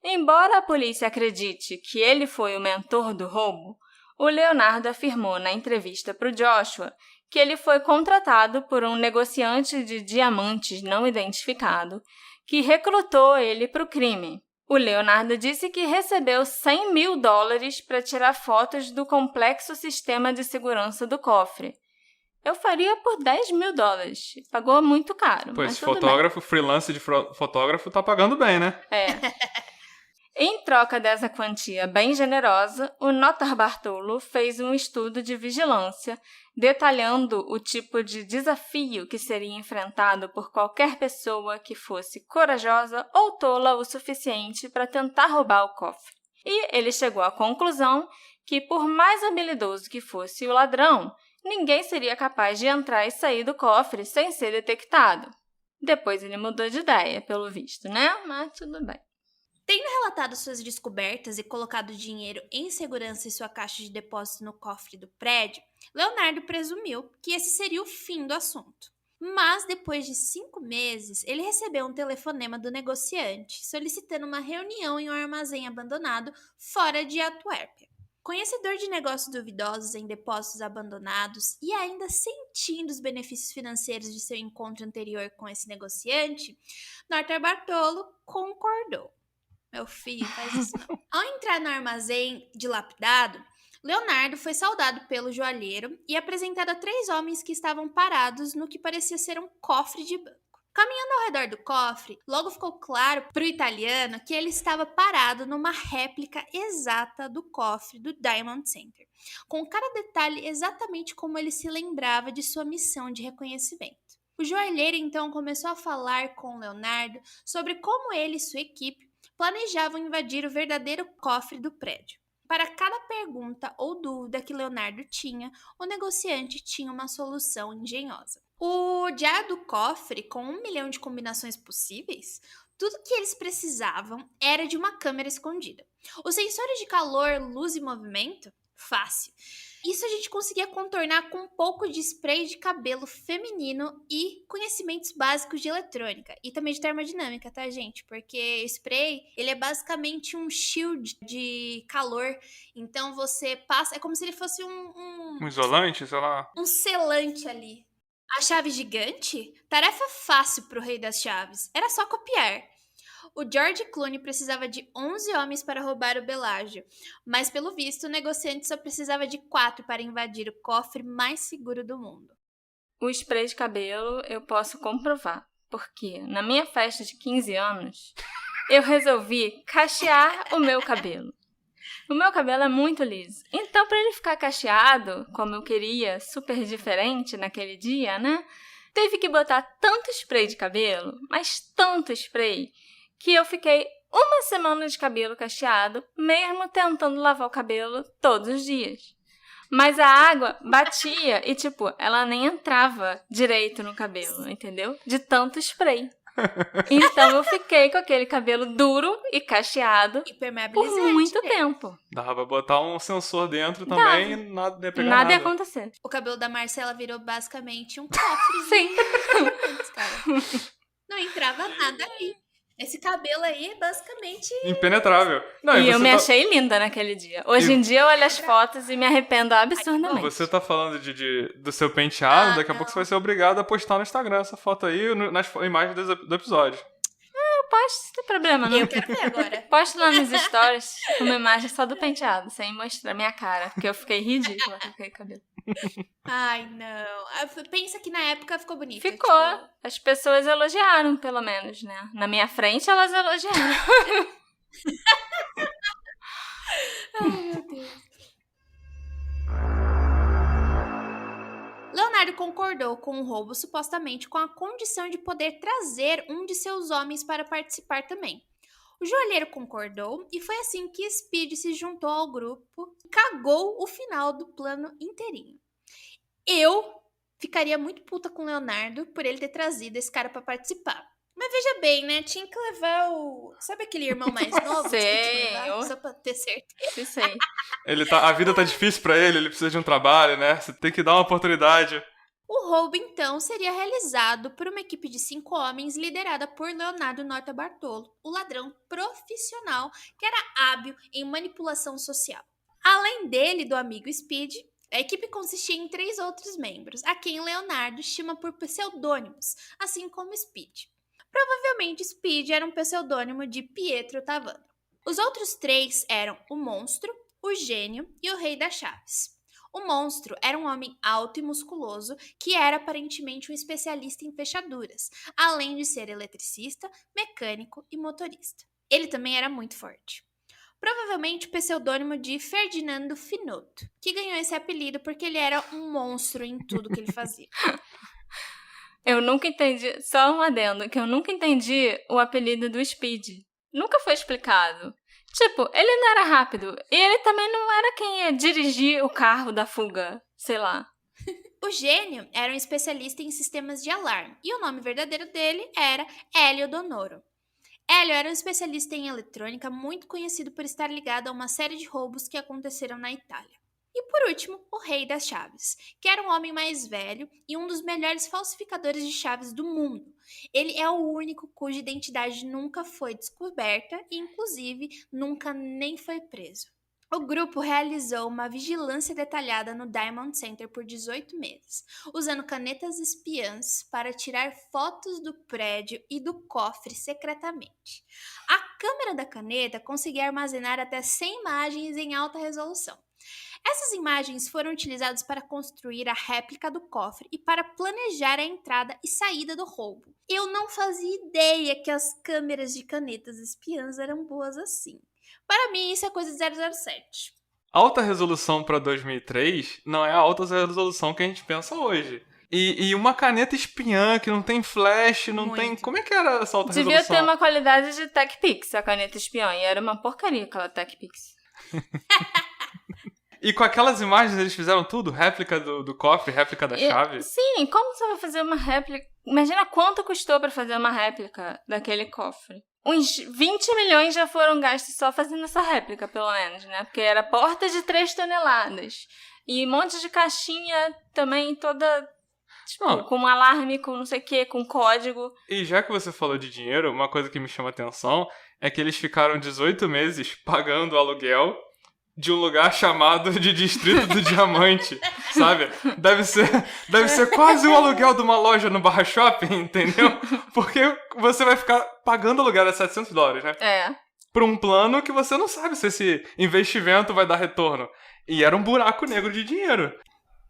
Embora a polícia acredite que ele foi o mentor do roubo, o Leonardo afirmou na entrevista para o Joshua que ele foi contratado por um negociante de diamantes não identificado que recrutou ele para o crime. O Leonardo disse que recebeu $100 mil para tirar fotos do complexo sistema de segurança do cofre. Eu faria por $10 mil. Pagou muito caro, Pois mas tudo fotógrafo, freelance de fotógrafo, tá pagando bem, né? Em troca dessa quantia bem generosa, o Notarbartolo fez um estudo de vigilância, detalhando o tipo de desafio que seria enfrentado por qualquer pessoa que fosse corajosa ou tola o suficiente para tentar roubar o cofre. E ele chegou à conclusão que, por mais habilidoso que fosse o ladrão, ninguém seria capaz de entrar e sair do cofre sem ser detectado. Depois ele mudou de ideia, pelo visto, né? Mas tudo bem. Tendo relatado suas descobertas e colocado dinheiro em segurança em sua caixa de depósito no cofre do prédio, Leonardo presumiu que esse seria o fim do assunto. Mas, depois de 5 meses, ele recebeu um telefonema do negociante solicitando uma reunião em um armazém abandonado fora de Antuérpia. Conhecedor de negócios duvidosos em depósitos abandonados e ainda sentindo os benefícios financeiros de seu encontro anterior com esse negociante, Notarbartolo concordou. Meu filho, faz isso não. Ao entrar no armazém dilapidado, Leonardo foi saudado pelo joalheiro e apresentado a 3 homens que estavam parados no que parecia ser um cofre de banco. Caminhando ao redor do cofre, logo ficou claro para o italiano que ele estava parado numa réplica exata do cofre do Diamond Center, com cada detalhe exatamente como ele se lembrava de sua missão de reconhecimento. O joalheiro então começou a falar com Leonardo sobre como ele e sua equipe planejavam invadir o verdadeiro cofre do prédio. Para cada pergunta ou dúvida que Leonardo tinha, o negociante tinha uma solução engenhosa. O diário do cofre, com 1 milhão de combinações possíveis, tudo que eles precisavam era de uma câmera escondida. Os sensores de calor, luz e movimento? Fácil. Isso a gente conseguia contornar com um pouco de spray de cabelo feminino e conhecimentos básicos de eletrônica. E também de termodinâmica, tá, gente? Porque spray, ele é basicamente um shield de calor. Então você passa... É como se ele fosse Um isolante, sei lá. um selante ali. A chave gigante? Tarefa fácil pro rei das chaves. Era só copiar. O George Clooney precisava de 11 homens para roubar o Belágio, mas pelo visto o negociante só precisava de 4 para invadir o cofre mais seguro do mundo. O spray de cabelo eu posso comprovar, porque na minha festa de 15 anos eu resolvi cachear o meu cabelo. O meu cabelo é muito liso, então para ele ficar cacheado, como eu queria, super diferente naquele dia, né? Teve que botar tanto spray de cabelo, mas tanto spray, que eu fiquei 1 semana de cabelo cacheado, mesmo tentando lavar o cabelo todos os dias. Mas a água batia e, ela nem entrava direito no cabelo, entendeu? De tanto spray. Então eu fiquei com aquele cabelo duro e cacheado por muito tempo. Dava pra botar um sensor dentro também e nada ia pegar nada. Nada ia acontecer. O cabelo da Marcela virou basicamente um cofre. Sim. Não entrava tava nada aí. Esse cabelo aí, basicamente... Impenetrável. Não, E eu você me tá... achei linda naquele dia. Hoje em dia eu olho as fotos e me arrependo absurdamente. Você tá falando do seu penteado, daqui a não. pouco você vai ser obrigado a postar no Instagram essa foto aí nas imagens do episódio. Eu posto, não tem problema não. Eu quero ver agora. Posto lá nos stories uma imagem só do penteado, sem mostrar minha cara, porque eu fiquei ridícula com aquele cabelo. Ai, não. Pensa que na época ficou bonito. Ficou. Tipo... As pessoas elogiaram, pelo menos, né? Na minha frente, elas elogiaram. Ai, meu Deus. Leonardo concordou com o roubo supostamente com a condição de poder trazer um de seus homens para participar também. O joalheiro concordou e foi assim que Speed se juntou ao grupo e cagou o final do plano inteirinho. Eu ficaria muito puta com o Leonardo por ele ter trazido esse cara para participar. Mas veja bem, né? Tinha que levar o... Sabe aquele irmão mais novo? Sei, Só pra ter certeza. Sei. A vida tá difícil pra ele precisa de um trabalho, né? Você tem que dar uma oportunidade. O roubo, então, seria realizado por uma equipe de 5 homens liderada por Leonardo Norta Bartolo, o ladrão profissional que era hábil em manipulação social. Além dele, do amigo Speed, a equipe consistia em 3 outros membros, a quem Leonardo chama por pseudônimos, assim como Speed. Provavelmente Speed era um pseudônimo de Pietro Tavano. Os outros 3 eram o Monstro, o Gênio e o Rei das Chaves. O Monstro era um homem alto e musculoso que era aparentemente um especialista em fechaduras, além de ser eletricista, mecânico e motorista. Ele também era muito forte. Provavelmente o pseudônimo de Ferdinando Finotto, que ganhou esse apelido porque ele era um monstro em tudo que ele fazia. Eu nunca entendi, só um adendo, que eu nunca entendi o apelido do Speed. Nunca foi explicado. Tipo, ele não era rápido. E ele também não era quem ia dirigir o carro da fuga. Sei lá. O Gênio era um especialista em sistemas de alarme. E o nome verdadeiro dele era Hélio Donoro. Hélio era um especialista em eletrônica muito conhecido por estar ligado a uma série de roubos que aconteceram na Itália. E por último, o Rei das Chaves, que era um homem mais velho e um dos melhores falsificadores de chaves do mundo. Ele é o único cuja identidade nunca foi descoberta e, inclusive, nunca nem foi preso. O grupo realizou uma vigilância detalhada no Diamond Center por 18 meses, usando canetas espiãs para tirar fotos do prédio e do cofre secretamente. A câmera da caneta conseguia armazenar até 100 imagens em alta resolução. Essas imagens foram utilizadas para construir a réplica do cofre e para planejar a entrada e saída do roubo. Eu não fazia ideia que as câmeras de canetas espiãs eram boas assim. Para mim, isso é coisa de 007. Alta resolução pra 2003 não é a alta resolução que a gente pensa hoje. E uma caneta espiã que não tem flash, não Muito. tem... Como é que era essa alta Devia resolução? ter uma qualidade de TechPix, a caneta espiã. E era uma porcaria aquela TechPix. E com aquelas imagens eles fizeram tudo? Réplica do cofre, réplica da chave? Sim, como você vai fazer uma réplica? Imagina quanto custou pra fazer uma réplica daquele cofre. Uns 20 milhões já foram gastos só fazendo essa réplica, pelo menos, né? Porque era porta de 3 toneladas. E um monte de caixinha também toda... Tipo, Não. com um alarme, com não sei o que, com código. E já que você falou de dinheiro, uma coisa que me chama atenção é que eles ficaram 18 meses pagando o aluguel de um lugar chamado de Distrito do Diamante, sabe? Deve ser quase o aluguel de uma loja no Barra Shopping, entendeu? Porque você vai ficar pagando aluguel a $700, né? É. Por um plano que você não sabe se esse investimento vai dar retorno. E era um buraco negro de dinheiro.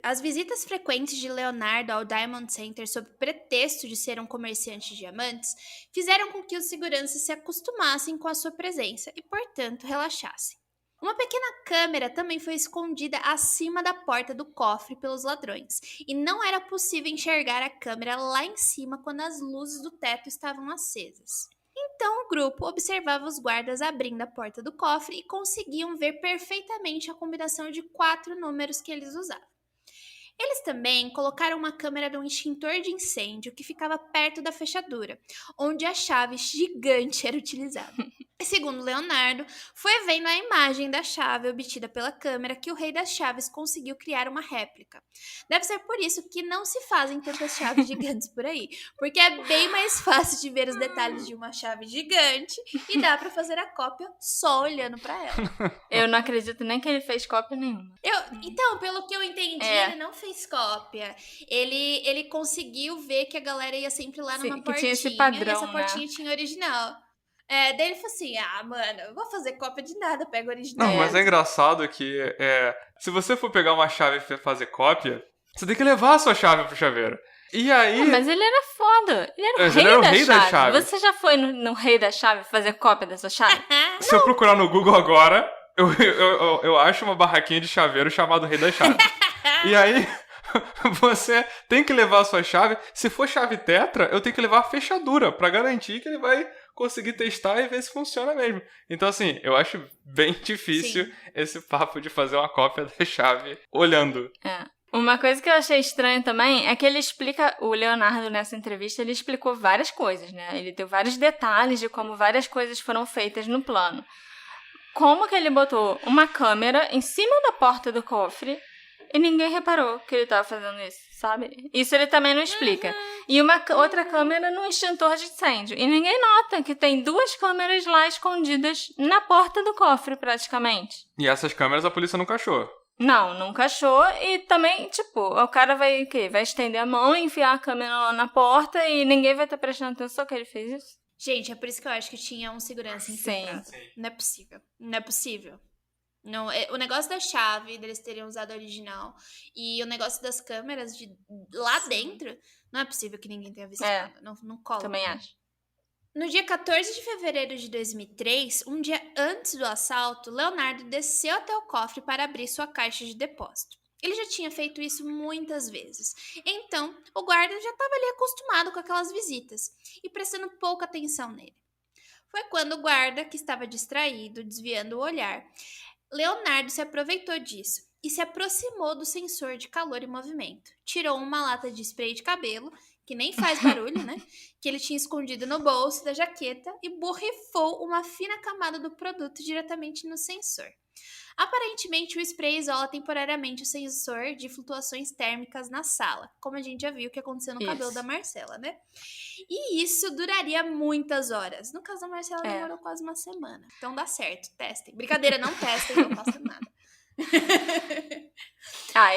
As visitas frequentes de Leonardo ao Diamond Center sob pretexto de ser um comerciante de diamantes fizeram com que os seguranças se acostumassem com a sua presença e, portanto, relaxassem. Uma pequena câmera também foi escondida acima da porta do cofre pelos ladrões, e não era possível enxergar a câmera lá em cima quando as luzes do teto estavam acesas. Então o grupo observava os guardas abrindo a porta do cofre e conseguiam ver perfeitamente a combinação de 4 números que eles usavam. Eles também colocaram uma câmera de um extintor de incêndio que ficava perto da fechadura, onde a chave gigante era utilizada. Segundo Leonardo, foi vendo a imagem da chave obtida pela câmera que o Rei das Chaves conseguiu criar uma réplica. Deve ser por isso que não se fazem tantas chaves gigantes por aí, porque é bem mais fácil de ver os detalhes de uma chave gigante e dá pra fazer a cópia só olhando pra ela. Eu não acredito nem que ele fez cópia nenhuma. Então, pelo que eu entendi, ele não fez cópia. Ele conseguiu ver que a galera ia sempre lá numa portinha. Tinha esse padrão, e essa portinha tinha original. Daí ele falou assim, mano, eu vou fazer cópia de nada, pega o original. Não, mas é engraçado que se você for pegar uma chave e fazer cópia, você tem que levar a sua chave pro chaveiro. E aí... Mas ele era foda. Ele era o rei da chave. Você já foi no Rei da Chave fazer cópia da sua chave? Se eu procurar no Google agora, eu acho uma barraquinha de chaveiro chamado Rei da Chave. E aí... Você tem que levar a sua chave. Se for chave tetra, eu tenho que levar a fechadura pra garantir que ele vai conseguir testar e ver se funciona mesmo. Então, assim, eu acho bem difícil esse papo de fazer uma cópia da chave olhando. Uma coisa que eu achei estranha também é que ele explica, o Leonardo nessa entrevista, ele explicou várias coisas, né? Ele deu vários detalhes de como várias coisas foram feitas no plano. Como que ele botou uma câmera em cima da porta do cofre e ninguém reparou que ele tava fazendo isso, sabe? Isso ele também não explica. E uma outra câmera no extintor de incêndio. E ninguém nota que tem 2 câmeras lá escondidas na porta do cofre, praticamente. E essas câmeras a polícia nunca achou. Não, nunca achou. E também, tipo, o cara vai Vai estender a mão, enfiar a câmera lá na porta e ninguém vai estar prestando atenção que ele fez isso? Gente, é por isso que eu acho que tinha um segurança infiltrado. Sim. Não é possível. Não é possível. Não, o negócio da chave, deles terem usado a original, e o negócio das câmeras lá dentro, não é possível que ninguém tenha visto nada. Não cola. Também acho. No dia 14 de fevereiro de 2003, um dia antes do assalto, Leonardo desceu até o cofre para abrir sua caixa de depósito. Ele já tinha feito isso muitas vezes. Então, o guarda já estava ali acostumado com aquelas visitas e prestando pouca atenção nele. Foi quando o guarda, que estava distraído, desviando o olhar, Leonardo se aproveitou disso e se aproximou do sensor de calor e movimento. Tirou uma lata de spray de cabelo, que nem faz barulho, né? Que ele tinha escondido no bolso da jaqueta e borrifou uma fina camada do produto diretamente no sensor. Aparentemente, o spray isola temporariamente o sensor de flutuações térmicas na sala, como a gente já viu que aconteceu no cabelo da Marcela, né? E isso duraria muitas horas. No caso da Marcela, demorou quase uma semana. Então dá certo, testem. Brincadeira, não testem, não façam nada.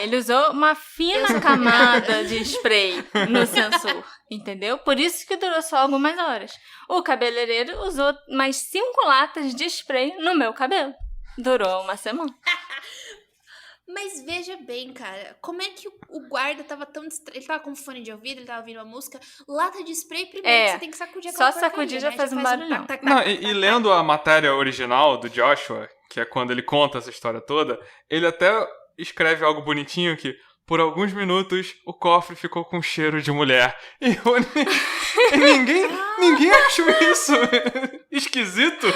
Ele usou uma fina camada de spray no sensor, entendeu? Por isso que durou só algumas horas. O cabeleireiro usou mais 5 latas de spray no meu cabelo. Durou uma semana. Mas veja bem, cara, como é que o guarda tava tão distraído? Ele tava com fone de ouvido, ele tava ouvindo uma música. Lata de spray, primeiro você tem que sacudir aquela porcaria. Só sacudir já faz um barulhão. E lendo a matéria original do Joshua, que é quando ele conta essa história toda, ele até escreve algo bonitinho que, por alguns minutos, o cofre ficou com cheiro de mulher. E ninguém achou isso esquisito.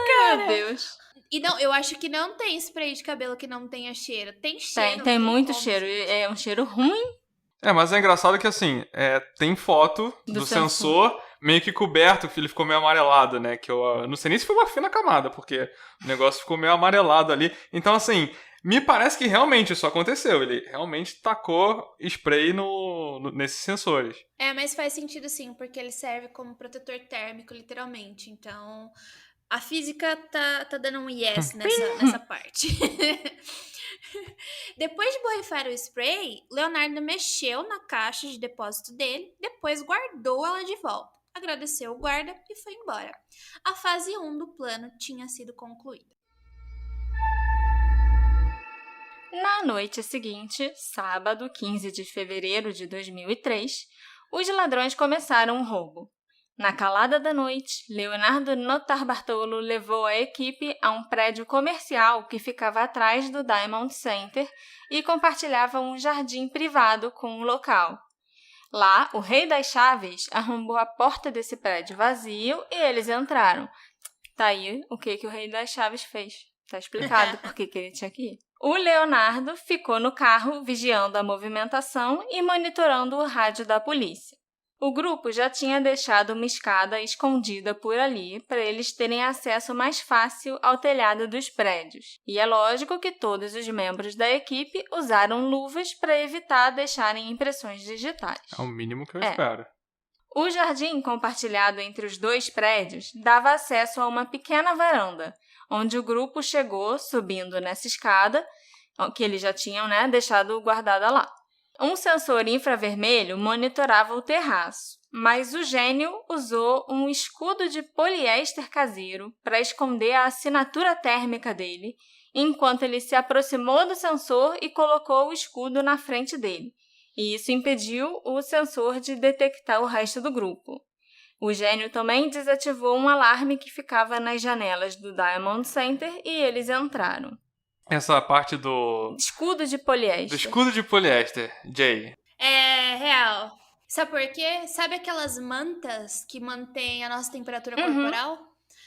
Cara. Meu Deus. E não, eu acho que não tem spray de cabelo que não tenha cheiro. Tem cheiro. Tem muito cheiro. É um cheiro ruim. Mas é engraçado que, assim, tem foto do sensor meio que coberto, que ele ficou meio amarelado, né? Que eu não sei nem se foi uma fina camada, porque o negócio ficou meio amarelado ali. Então, assim, me parece que realmente isso aconteceu. Ele realmente tacou spray nesses sensores. Mas faz sentido sim, porque ele serve como protetor térmico, literalmente. Então... A física tá dando um yes nessa parte. Depois de borrifar o spray, Leonardo mexeu na caixa de depósito dele, depois guardou ela de volta, agradeceu o guarda e foi embora. A fase 1 do plano tinha sido concluída. Na noite seguinte, sábado, 15 de fevereiro de 2003, os ladrões começaram um roubo. Na calada da noite, Leonardo Notarbartolo levou a equipe a um prédio comercial que ficava atrás do Diamond Center e compartilhava um jardim privado com o local. Lá, o Rei das Chaves arrombou a porta desse prédio vazio e eles entraram. Tá aí o que o Rei das Chaves fez. Tá explicado por que ele tinha que ir. O Leonardo ficou no carro vigiando a movimentação e monitorando o rádio da polícia. O grupo já tinha deixado uma escada escondida por ali para eles terem acesso mais fácil ao telhado dos prédios. E é lógico que todos os membros da equipe usaram luvas para evitar deixarem impressões digitais. É o mínimo que eu espero. O jardim compartilhado entre os 2 prédios dava acesso a uma pequena varanda, onde o grupo chegou subindo nessa escada, que eles já tinham, deixado guardada lá. Um sensor infravermelho monitorava o terraço, mas o gênio usou um escudo de poliéster caseiro para esconder a assinatura térmica dele, enquanto ele se aproximou do sensor e colocou o escudo na frente dele. E isso impediu o sensor de detectar o resto do grupo. O gênio também desativou um alarme que ficava nas janelas do Diamond Center e eles entraram. Essa parte do... Escudo de poliéster. Do escudo de poliéster, Jay. É real. Sabe por quê? Sabe aquelas mantas que mantêm a nossa temperatura corporal?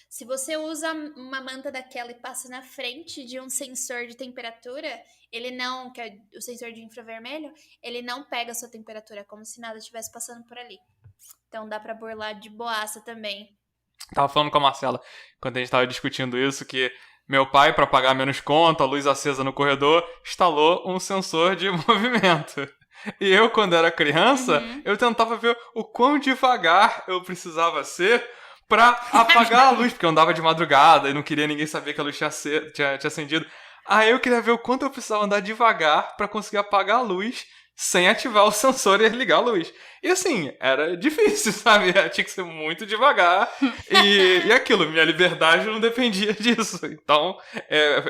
Se você usa uma manta daquela e passa na frente de um sensor de temperatura, ele não, que é o sensor de infravermelho, ele não pega a sua temperatura, como se nada estivesse passando por ali. Então dá pra burlar de boaça também. Tava falando com a Marcela, quando a gente tava discutindo isso, que meu pai, para pagar menos conta, a luz acesa no corredor, instalou um sensor de movimento. E eu, quando era criança, eu tentava ver o quão devagar eu precisava ser pra apagar a luz, porque eu andava de madrugada e não queria ninguém saber que a luz tinha acendido. Aí eu queria ver o quanto eu precisava andar devagar pra conseguir apagar a luz sem ativar o sensor e ligar a luz. E assim, era difícil, sabe? Tinha que ser muito devagar. E aquilo, minha liberdade não dependia disso. Então,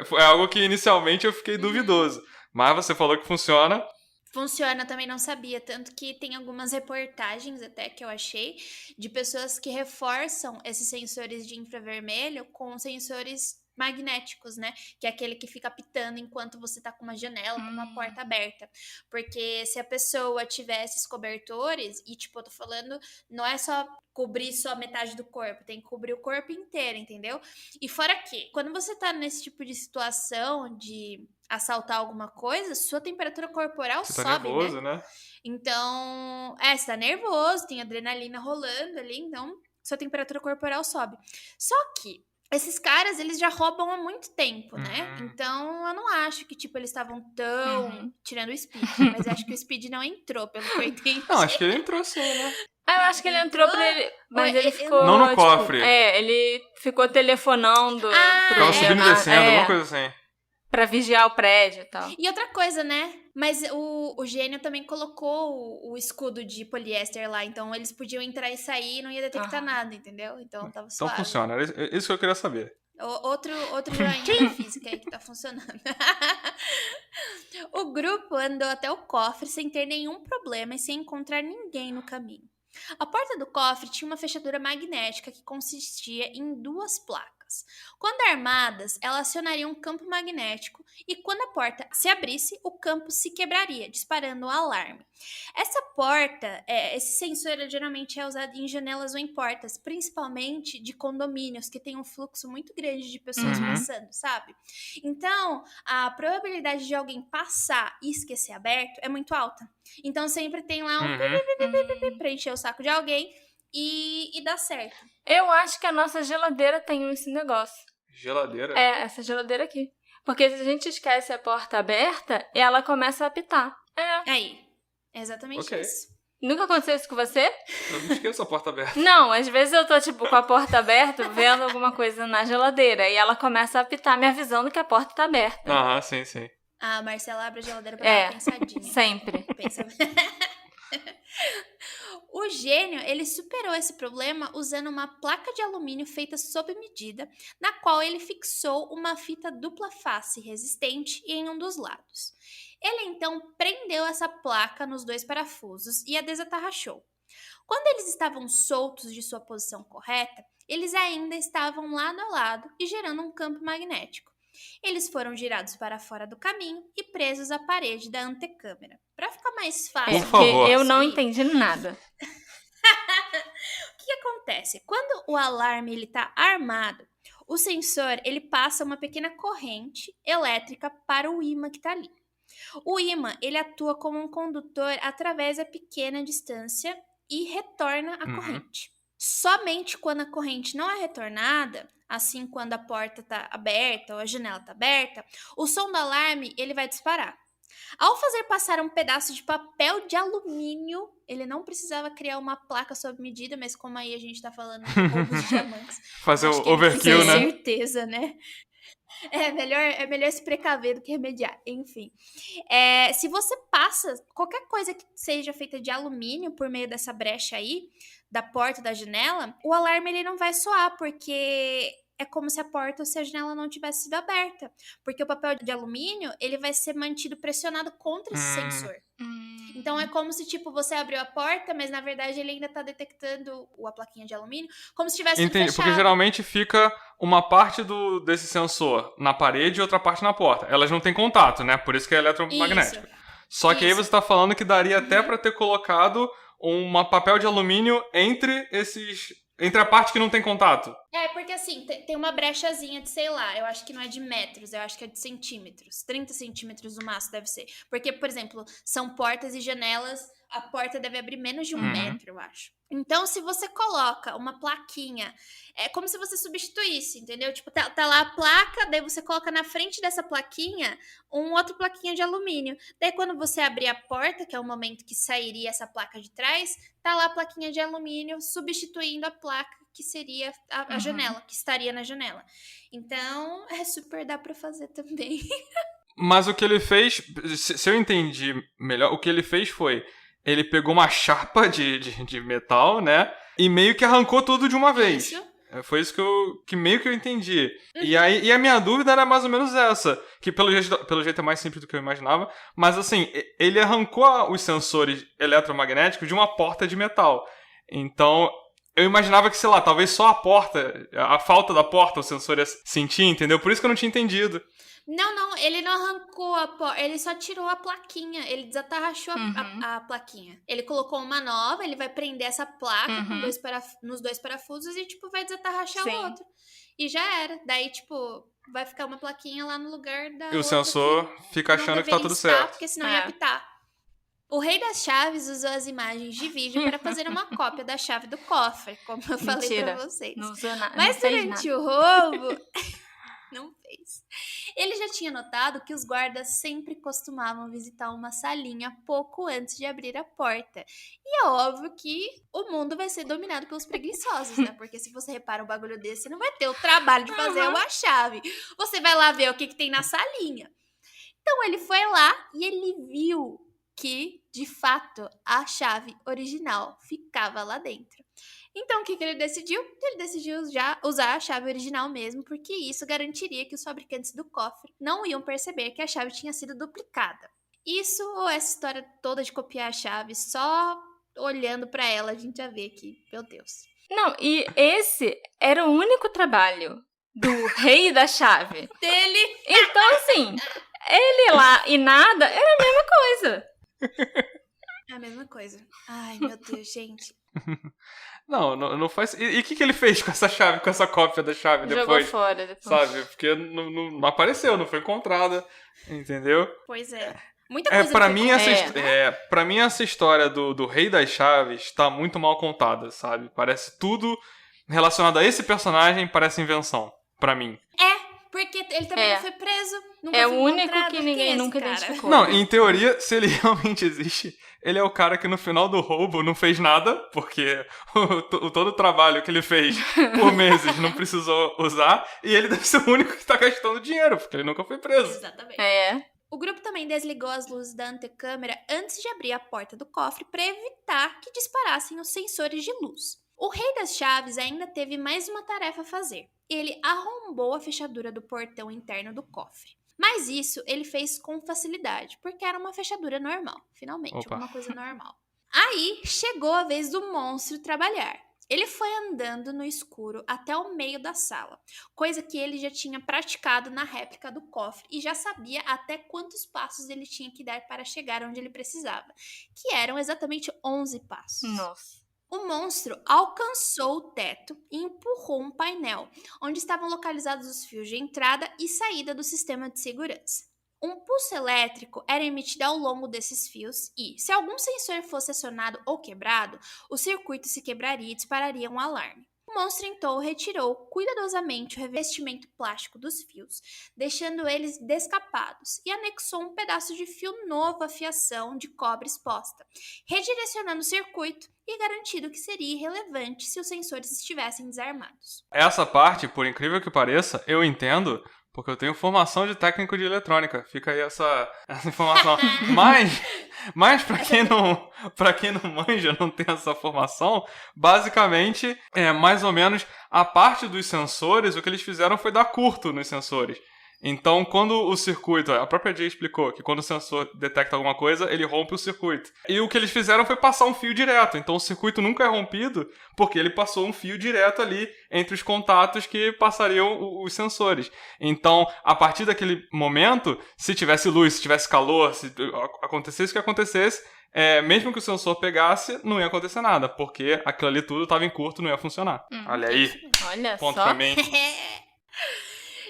foi algo que inicialmente eu fiquei duvidoso. Mas você falou que funciona. Funciona, eu também não sabia. Tanto que tem algumas reportagens até que eu achei de pessoas que reforçam esses sensores de infravermelho com sensores magnéticos, né? Que é aquele que fica apitando enquanto você tá com uma janela, com uma porta aberta. Porque se a pessoa tiver esses cobertores, e tipo, eu tô falando, não é só cobrir só metade do corpo, tem que cobrir o corpo inteiro, entendeu? E fora que, quando você tá nesse tipo de situação de assaltar alguma coisa, sua temperatura corporal Você tá sobe, nervoso, né? Então, você tá nervoso, tem adrenalina rolando ali, então sua temperatura corporal sobe. Só que esses caras, eles já roubam há muito tempo, né? Então, eu não acho que, tipo, eles estavam tão tirando o Speed. Mas acho que o Speed não entrou, pelo que eu entendi. Não, acho que ele entrou sim, né? Eu acho que ele entrou pra ele... Mas ele ficou... Não no cofre. Ele ficou telefonando... Ficava subindo e descendo, alguma coisa assim. Pra vigiar o prédio e tal. E outra coisa, né? Mas o gênio também colocou o escudo de poliéster lá. Então, eles podiam entrar e sair e não ia detectar nada, entendeu? Então, tava suave. Então funciona. Era isso que eu queria saber. Outro joinha de física aí que tá funcionando. O grupo andou até o cofre sem ter nenhum problema e sem encontrar ninguém no caminho. A porta do cofre tinha uma fechadura magnética que consistia em 2 placas. Quando armadas, elas acionariam um campo magnético e quando a porta se abrisse, o campo se quebraria, disparando um alarme. Essa porta, esse sensor geralmente é usado em janelas ou em portas, principalmente de condomínios, que tem um fluxo muito grande de pessoas passando, sabe? Então, a probabilidade de alguém passar e esquecer aberto é muito alta. Então, sempre tem lá um pra encher o saco de alguém e dá certo. Eu acho que a nossa geladeira tem esse negócio. Geladeira? Essa geladeira aqui. Porque se a gente esquece a porta aberta, ela começa a apitar. Aí, é exatamente isso. Nunca aconteceu isso com você? Eu não esqueço a porta aberta. Não, às vezes eu tô, tipo, com a porta aberta, vendo alguma coisa na geladeira, e ela começa a apitar, me avisando que a porta tá aberta. Sim, sim. A Marcela abre a geladeira pra dar uma pensadinha. Sempre. Pensa. O gênio, ele superou esse problema usando uma placa de alumínio feita sob medida, na qual ele fixou uma fita dupla face resistente em um dos lados. Ele então prendeu essa placa nos 2 parafusos e a desatarrachou. Quando eles estavam soltos de sua posição correta, eles ainda estavam lado a lado e gerando um campo magnético. Eles foram girados para fora do caminho e presos à parede da antecâmara. Para ficar mais fácil... Por favor. Porque eu não entendi nada. O que acontece? Quando o alarme está armado, o sensor ele passa uma pequena corrente elétrica para o ímã que está ali. O ímã ele atua como um condutor através da pequena distância e retorna a corrente. Somente quando a corrente não é retornada, assim quando a porta está aberta ou a janela está aberta, o som do alarme ele vai disparar. Ao fazer passar um pedaço de papel de alumínio, ele não precisava criar uma placa sob medida, mas como aí a gente tá falando de roubos de diamantes, Fazer acho o que ele overkill, tem né? certeza, né? É melhor se precaver do que remediar. Enfim, se você passa qualquer coisa que seja feita de alumínio por meio dessa brecha aí, da porta, da janela, o alarme ele não vai soar, porque é como se a porta ou se a janela não tivesse sido aberta. Porque o papel de alumínio, ele vai ser mantido pressionado contra esse sensor. Então é como se, tipo, você abriu a porta, mas na verdade ele ainda tá detectando a plaquinha de alumínio, como se tivesse tudo fechado. Porque geralmente fica uma parte desse sensor na parede e outra parte na porta. Elas não têm contato, né? Por isso que é eletromagnético. Só que aí você tá falando que daria até pra ter colocado um papel de alumínio entre a parte que não tem contato. Porque assim, tem uma brechazinha de, sei lá, eu acho que não é de metros, eu acho que é de centímetros. 30 centímetros no máximo deve ser. Porque, por exemplo, são portas e janelas, a porta deve abrir menos de 1 metro, eu acho. Então, se você coloca uma plaquinha, é como se você substituísse, entendeu? Tipo, tá lá a placa, daí você coloca na frente dessa plaquinha outra plaquinha de alumínio. Daí, quando você abrir a porta, que é o momento que sairia essa placa de trás, tá lá a plaquinha de alumínio substituindo a placa que seria a janela, que estaria na janela. Então, super dá pra fazer também. Mas o que ele fez, se eu entendi melhor, o que ele fez foi, ele pegou uma chapa de metal, né, e meio que arrancou tudo de uma vez. Isso. Foi isso que meio que eu entendi. E a minha dúvida era mais ou menos essa, que pelo jeito é mais simples do que eu imaginava, mas assim, ele arrancou os sensores eletromagnéticos de uma porta de metal. Então, eu imaginava que, sei lá, talvez só a falta da porta o sensor ia sentir, entendeu? Por isso que eu não tinha entendido. Não, ele não arrancou a porta, ele só tirou a plaquinha, ele desatarrachou a plaquinha. Ele colocou uma nova, ele vai prender essa placa nos 2 parafusos e, tipo, vai desatarrachar o outro. E já era. Daí, tipo, vai ficar uma plaquinha lá no lugar da outra. E o sensor fica achando que tá tudo certo. Porque senão ia apitar. O Rei das Chaves usou as imagens de vídeo para fazer uma cópia da chave do cofre, como eu falei pra vocês. Não usou nada. Mas durante o roubo... Não fez. Ele já tinha notado que os guardas sempre costumavam visitar uma salinha pouco antes de abrir a porta. E é óbvio que o mundo vai ser dominado pelos preguiçosos, né? Porque se você repara um bagulho desse, você não vai ter o trabalho de fazer uma chave. Você vai lá ver o que tem na salinha. Então ele foi lá e ele viu que, de fato, a chave original ficava lá dentro. Então, o que ele decidiu? Ele decidiu já usar a chave original mesmo, porque isso garantiria que os fabricantes do cofre não iam perceber que a chave tinha sido duplicada. Isso ou essa história toda de copiar a chave, só olhando pra ela a gente já vê que, meu Deus. Não, e esse era o único trabalho do rei da chave. Dele. Então, assim, ele lá e nada era a mesma coisa. É a mesma coisa. Ai, meu Deus, gente. Não faz... E o que ele fez com essa chave, com essa cópia da chave depois? Jogou fora depois. Sabe? Porque não apareceu, não foi encontrada, entendeu? Pois é. Muita coisa pra mim essa história do Rei das Chaves tá muito mal contada, sabe? Parece tudo relacionado a esse personagem, parece invenção, pra mim. Porque ele também não foi preso. Nunca é foi o único encontrado. que ninguém nunca cara? identificou. Não, em teoria, se ele realmente existe, ele é o cara que no final do roubo não fez nada, porque todo o trabalho que ele fez por meses não precisou usar, e ele deve ser o único que tá gastando dinheiro, porque ele nunca foi preso. Exatamente. O grupo também desligou as luzes da antecâmera antes de abrir a porta do cofre para evitar que disparassem os sensores de luz. O Rei das Chaves ainda teve mais uma tarefa a fazer. Ele arrombou a fechadura do portão interno do cofre. Mas isso ele fez com facilidade, porque era uma fechadura normal. Finalmente, alguma coisa normal. Aí chegou a vez do monstro trabalhar. Ele foi andando no escuro até o meio da sala, coisa que ele já tinha praticado na réplica do cofre e já sabia até quantos passos ele tinha que dar para chegar onde ele precisava, que eram exatamente 11 passos. Nossa. O monstro alcançou o teto e empurrou um painel, onde estavam localizados os fios de entrada e saída do sistema de segurança. Um pulso elétrico era emitido ao longo desses fios e, se algum sensor fosse acionado ou quebrado, o circuito se quebraria e dispararia um alarme. O monstro então retirou cuidadosamente o revestimento plástico dos fios, deixando eles descapados, e anexou um pedaço de fio novo à fiação de cobre exposta, redirecionando o circuito e garantindo que seria irrelevante se os sensores estivessem desarmados. Essa parte, por incrível que pareça, eu entendo, porque eu tenho formação de técnico de eletrônica. Fica aí essa informação. Mas pra quem não manja, não tem essa formação, basicamente, mais ou menos, a parte dos sensores, o que eles fizeram foi dar curto nos sensores. Então, quando o circuito... A própria Jay explicou que quando o sensor detecta alguma coisa, ele rompe o circuito. E o que eles fizeram foi passar um fio direto. Então, o circuito nunca é rompido porque ele passou um fio direto ali entre os contatos que passariam os sensores. Então, a partir daquele momento, se tivesse luz, se tivesse calor, se acontecesse o que acontecesse, mesmo que o sensor pegasse, não ia acontecer nada, porque aquilo ali tudo estava em curto, não ia funcionar. Olha aí. Olha Ponto só. pra mim.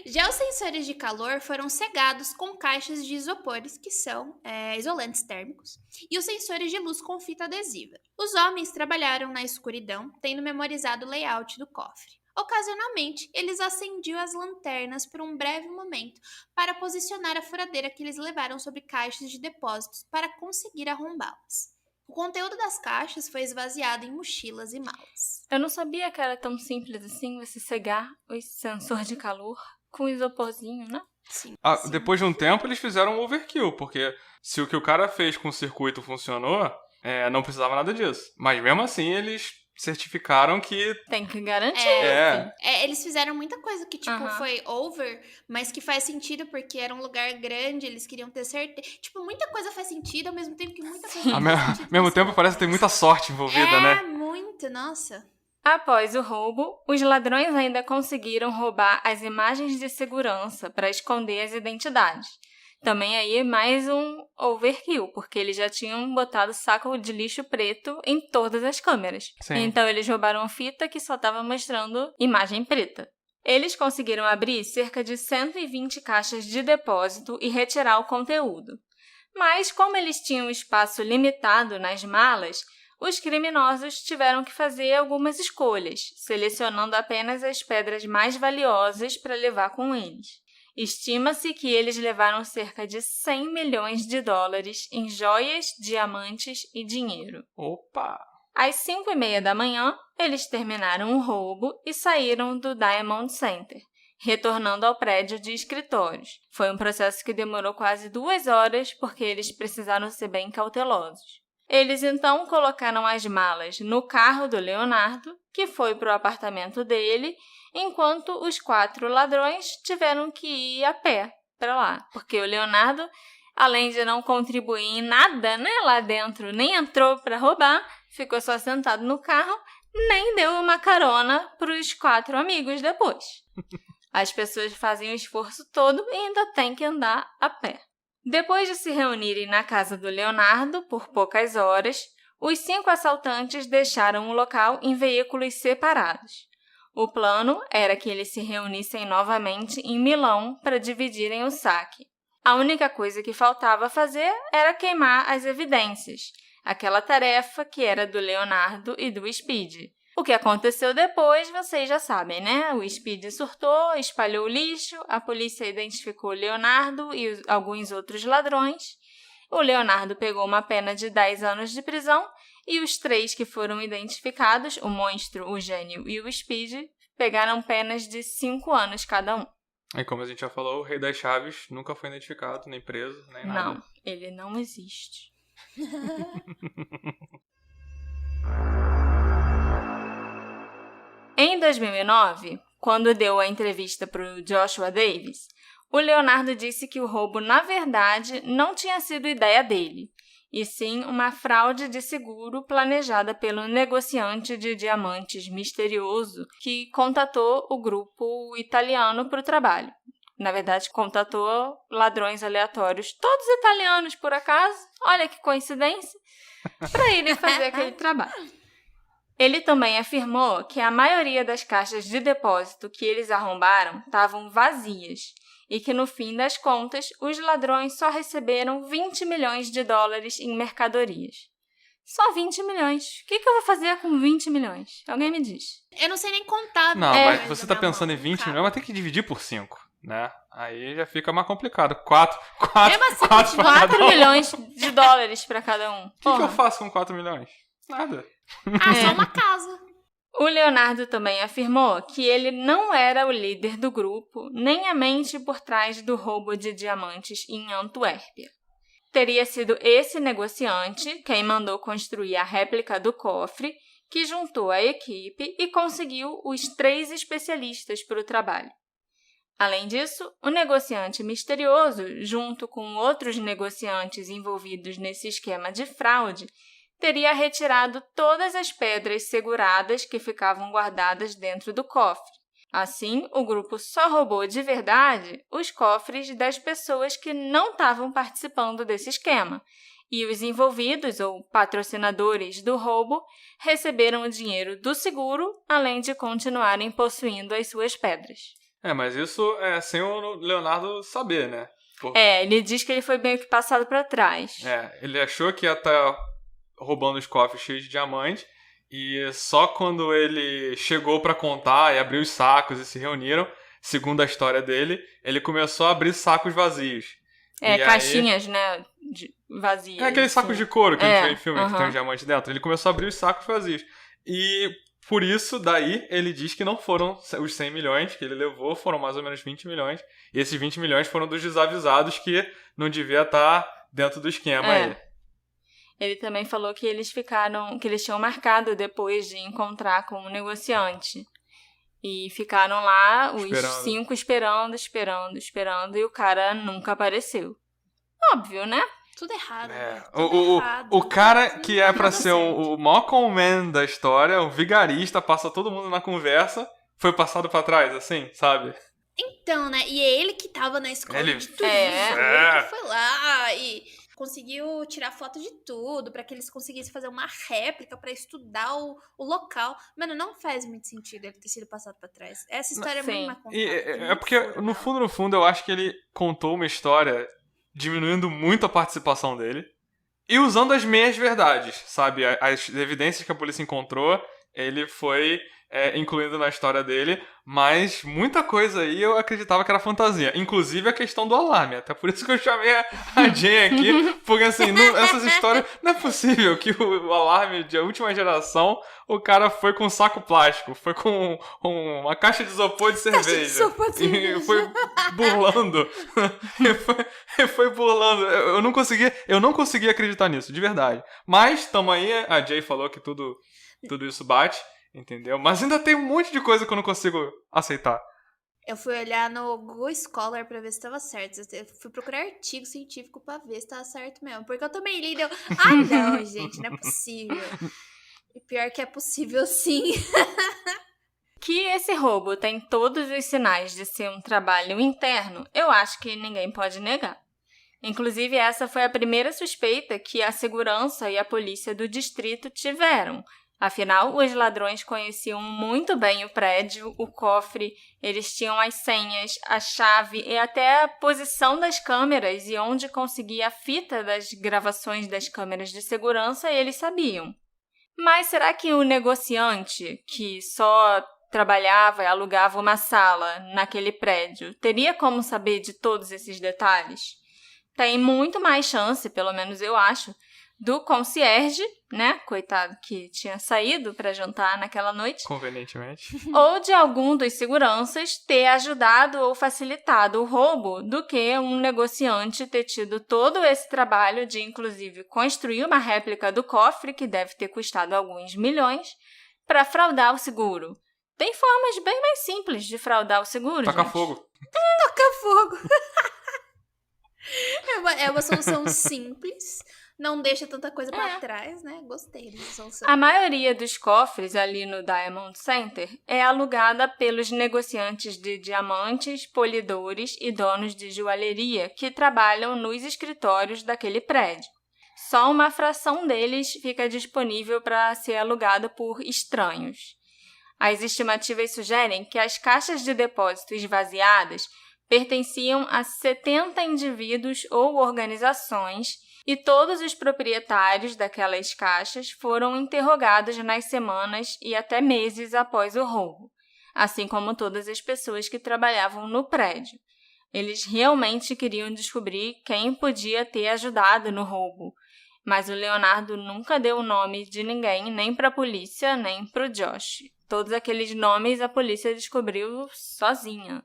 Já os sensores de calor foram cegados com caixas de isopores, que são isolantes térmicos, e os sensores de luz com fita adesiva. Os homens trabalharam na escuridão, tendo memorizado o layout do cofre. Ocasionalmente, eles acendiam as lanternas por um breve momento para posicionar a furadeira que eles levaram sobre caixas de depósitos para conseguir arrombá-las. O conteúdo das caixas foi esvaziado em mochilas e malas. Eu não sabia que era tão simples assim você cegar os sensores de calor com isoporzinho, né? Sim, sim. Depois de um tempo, eles fizeram um overkill, porque se o que o cara fez com o circuito funcionou, não precisava nada disso. Mas mesmo assim, eles certificaram que... Tem que garantir. Eles fizeram muita coisa que, foi over, mas que faz sentido porque era um lugar grande, eles queriam ter certeza. Tipo, muita coisa faz sentido, ao mesmo tempo que muita coisa não faz sentido. Ao mesmo tempo, parece que tem muita sorte envolvida, né? Muito, nossa. Após o roubo, os ladrões ainda conseguiram roubar as imagens de segurança para esconder as identidades. Também aí mais um overkill, porque eles já tinham botado saco de lixo preto em todas as câmeras. Sim. Então eles roubaram fita que só estava mostrando imagem preta. Eles conseguiram abrir cerca de 120 caixas de depósito e retirar o conteúdo. Mas como eles tinham espaço limitado nas malas, os criminosos tiveram que fazer algumas escolhas, selecionando apenas as pedras mais valiosas para levar com eles. Estima-se que eles levaram cerca de 100 milhões de dólares em joias, diamantes e dinheiro. Opa! Às 5h30 da manhã, eles terminaram o roubo e saíram do Diamond Center, retornando ao prédio de escritórios. Foi um processo que demorou quase 2 horas porque eles precisaram ser bem cautelosos. Eles então colocaram as malas no carro do Leonardo, que foi para o apartamento dele, enquanto os 4 ladrões tiveram que ir a pé para lá. Porque o Leonardo, além de não contribuir em nada, né, lá dentro, nem entrou para roubar, ficou só sentado no carro, nem deu uma carona para os 4 amigos depois. As pessoas fazem o esforço todo e ainda têm que andar a pé. Depois de se reunirem na casa do Leonardo por poucas horas, os 5 assaltantes deixaram o local em veículos separados. O plano era que eles se reunissem novamente em Milão para dividirem o saque. A única coisa que faltava fazer era queimar as evidências, aquela tarefa que era do Leonardo e do Speed. O que aconteceu depois, vocês já sabem, né? O Speed surtou, espalhou o lixo, a polícia identificou o Leonardo e alguns outros ladrões. O Leonardo pegou uma pena de 10 anos de prisão e os 3 que foram identificados, o monstro, o gênio e o Speed, pegaram penas de 5 anos cada um. E como a gente já falou, o Rei das Chaves nunca foi identificado, nem preso, nem nada. Não, ele não existe. Em 2009, quando deu a entrevista para o Joshua Davis, o Leonardo disse que o roubo, na verdade, não tinha sido ideia dele, e sim uma fraude de seguro planejada pelo negociante de diamantes misterioso que contatou o grupo italiano para o trabalho. Na verdade, contatou ladrões aleatórios, todos italianos por acaso, olha que coincidência, para irem fazer aquele trabalho. Ele também afirmou que a maioria das caixas de depósito que eles arrombaram estavam vazias e que, no fim das contas, os ladrões só receberam $20 milhões em mercadorias. Só 20 milhões. O que eu vou fazer com 20 milhões? Alguém me diz. Eu não sei nem contar. Não, mas você tá pensando em 20 milhões, mas tem que dividir por 5, né? Aí já fica mais complicado. 4 milhões de dólares pra cada um. O que eu faço com 4 milhões? Nada. Só uma casa. O Leonardo também afirmou que ele não era o líder do grupo, nem a mente por trás do roubo de diamantes em Antuérpia. Teria sido esse negociante quem mandou construir a réplica do cofre, que juntou a equipe e conseguiu os 3 especialistas para o trabalho. Além disso, o negociante misterioso, junto com outros negociantes envolvidos nesse esquema de fraude, teria retirado todas as pedras seguradas que ficavam guardadas dentro do cofre. Assim, o grupo só roubou de verdade os cofres das pessoas que não estavam participando desse esquema, e os envolvidos ou patrocinadores do roubo receberam o dinheiro do seguro, além de continuarem possuindo as suas pedras. Mas isso é sem o Leonardo saber, né? Ele diz que ele foi meio que passado para trás. Ele achou que ia estar roubando os cofres cheios de diamante, e só quando ele chegou pra contar e abriu os sacos e se reuniram, segundo a história dele, ele começou a abrir sacos vazios. Caixinhas, né, vazias. Aqueles sacos de couro que a gente vê em filme, que tem um diamante dentro. Ele começou a abrir os sacos vazios. E por isso, daí, ele diz que não foram os 100 milhões que ele levou, foram mais ou menos 20 milhões. E esses 20 milhões foram dos desavisados que não devia estar dentro do esquema aí. Ele também falou que eles tinham marcado depois de encontrar com o negociante. E ficaram lá, os 5 esperando, e o cara nunca apareceu. Óbvio, né? Tudo errado. O cara que é pra ser o maior conman da história, o vigarista, passa todo mundo na conversa, foi passado pra trás, assim, sabe? Então, né? E é ele que tava na escola de tudo. Ele que foi lá e conseguiu tirar foto de tudo pra que eles conseguissem fazer uma réplica pra estudar o local. Mano, não faz muito sentido ele ter sido passado pra trás. Essa história é muito mais contada. Porque, no fundo, eu acho que ele contou uma história diminuindo muito a participação dele e usando as meias verdades, sabe? As evidências que a polícia encontrou, ele foi incluindo na história dele, mas muita coisa aí eu acreditava que era fantasia, inclusive a questão do alarme, até por isso que eu chamei a Jane aqui, porque assim, essas histórias, não é possível que o alarme de última geração, o cara foi com um saco plástico, foi com uma caixa de isopor de cerveja, e foi burlando, foi burlando, eu não conseguia acreditar nisso, de verdade, mas tamo aí, a Jay falou que tudo isso bate, entendeu? Mas ainda tem um monte de coisa que eu não consigo aceitar. Eu fui olhar no Google Scholar pra ver se tava certo. Eu fui procurar artigo científico pra ver se tava certo mesmo. Porque eu também li e deu... não, gente, não é possível. E pior que é possível, sim. Que esse roubo tem todos os sinais de ser um trabalho interno, eu acho que ninguém pode negar. Inclusive, essa foi a primeira suspeita que a segurança e a polícia do distrito tiveram. Afinal, os ladrões conheciam muito bem o prédio, o cofre, eles tinham as senhas, a chave e até a posição das câmeras e onde conseguir a fita das gravações das câmeras de segurança, eles sabiam. Mas será que o negociante, que só trabalhava e alugava uma sala naquele prédio, teria como saber de todos esses detalhes? Tem muito mais chance, pelo menos eu acho, do concierge, né, coitado que tinha saído para jantar naquela noite, convenientemente, ou de algum dos seguranças ter ajudado ou facilitado o roubo do que um negociante ter tido todo esse trabalho de, inclusive, construir uma réplica do cofre, que deve ter custado alguns milhões, para fraudar o seguro. Tem formas bem mais simples de fraudar o seguro, Taca gente. fogo. Taca fogo. É uma solução simples. Não deixa tanta coisa pra trás, né? Gostei dessa solução. A maioria dos cofres ali no Diamond Center é alugada pelos negociantes de diamantes, polidores e donos de joalheria que trabalham nos escritórios daquele prédio. Só uma fração deles fica disponível para ser alugado por estranhos. As estimativas sugerem que as caixas de depósito esvaziadas pertenciam a 70 indivíduos ou organizações e todos os proprietários daquelas caixas foram interrogados nas semanas e até meses após o roubo, assim como todas as pessoas que trabalhavam no prédio. Eles realmente queriam descobrir quem podia ter ajudado no roubo, mas o Leonardo nunca deu o nome de ninguém, nem para a polícia, nem para o Josh. Todos aqueles nomes a polícia descobriu sozinha.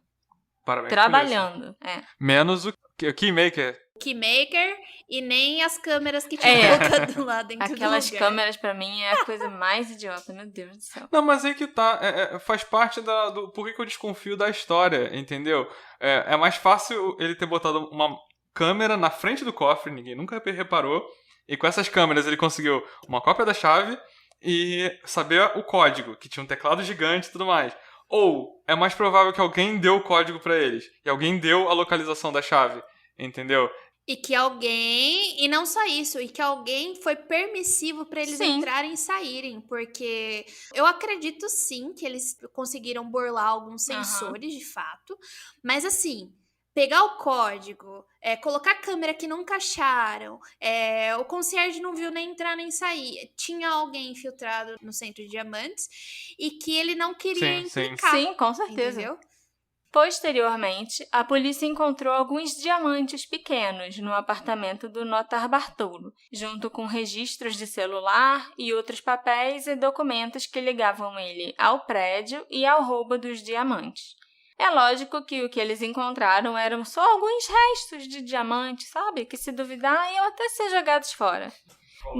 Parabéns, trabalhando. Menos o Keymaker. Keymaker e nem as câmeras que tinham colocado lá dentro Aquelas do lugar. câmeras, pra mim, é a coisa mais idiota. Meu Deus do céu. Não, mas aí que tá. Faz parte do por que eu desconfio da história, entendeu? É mais fácil ele ter botado uma câmera na frente do cofre, ninguém nunca reparou, e com essas câmeras ele conseguiu uma cópia da chave e saber o código, que tinha um teclado gigante e tudo mais. Ou é mais provável que alguém deu o código pra eles, e alguém deu a localização da chave, entendeu? E que alguém, e não só isso, e que alguém foi permissivo pra eles Sim. entrarem e saírem, porque eu acredito sim que eles conseguiram burlar alguns sensores, de fato, mas assim, pegar o código, colocar câmera que nunca acharam, o concierge não viu nem entrar nem sair, tinha alguém infiltrado no centro de diamantes e que ele não queria implicar. Sim, com certeza. Entendeu? Posteriormente, a polícia encontrou alguns diamantes pequenos no apartamento do Notar Bartolo, junto com registros de celular e outros papéis e documentos que ligavam ele ao prédio e ao roubo dos diamantes. É lógico que o que eles encontraram eram só alguns restos de diamante, sabe? Que se duvidar iam até ser jogados fora.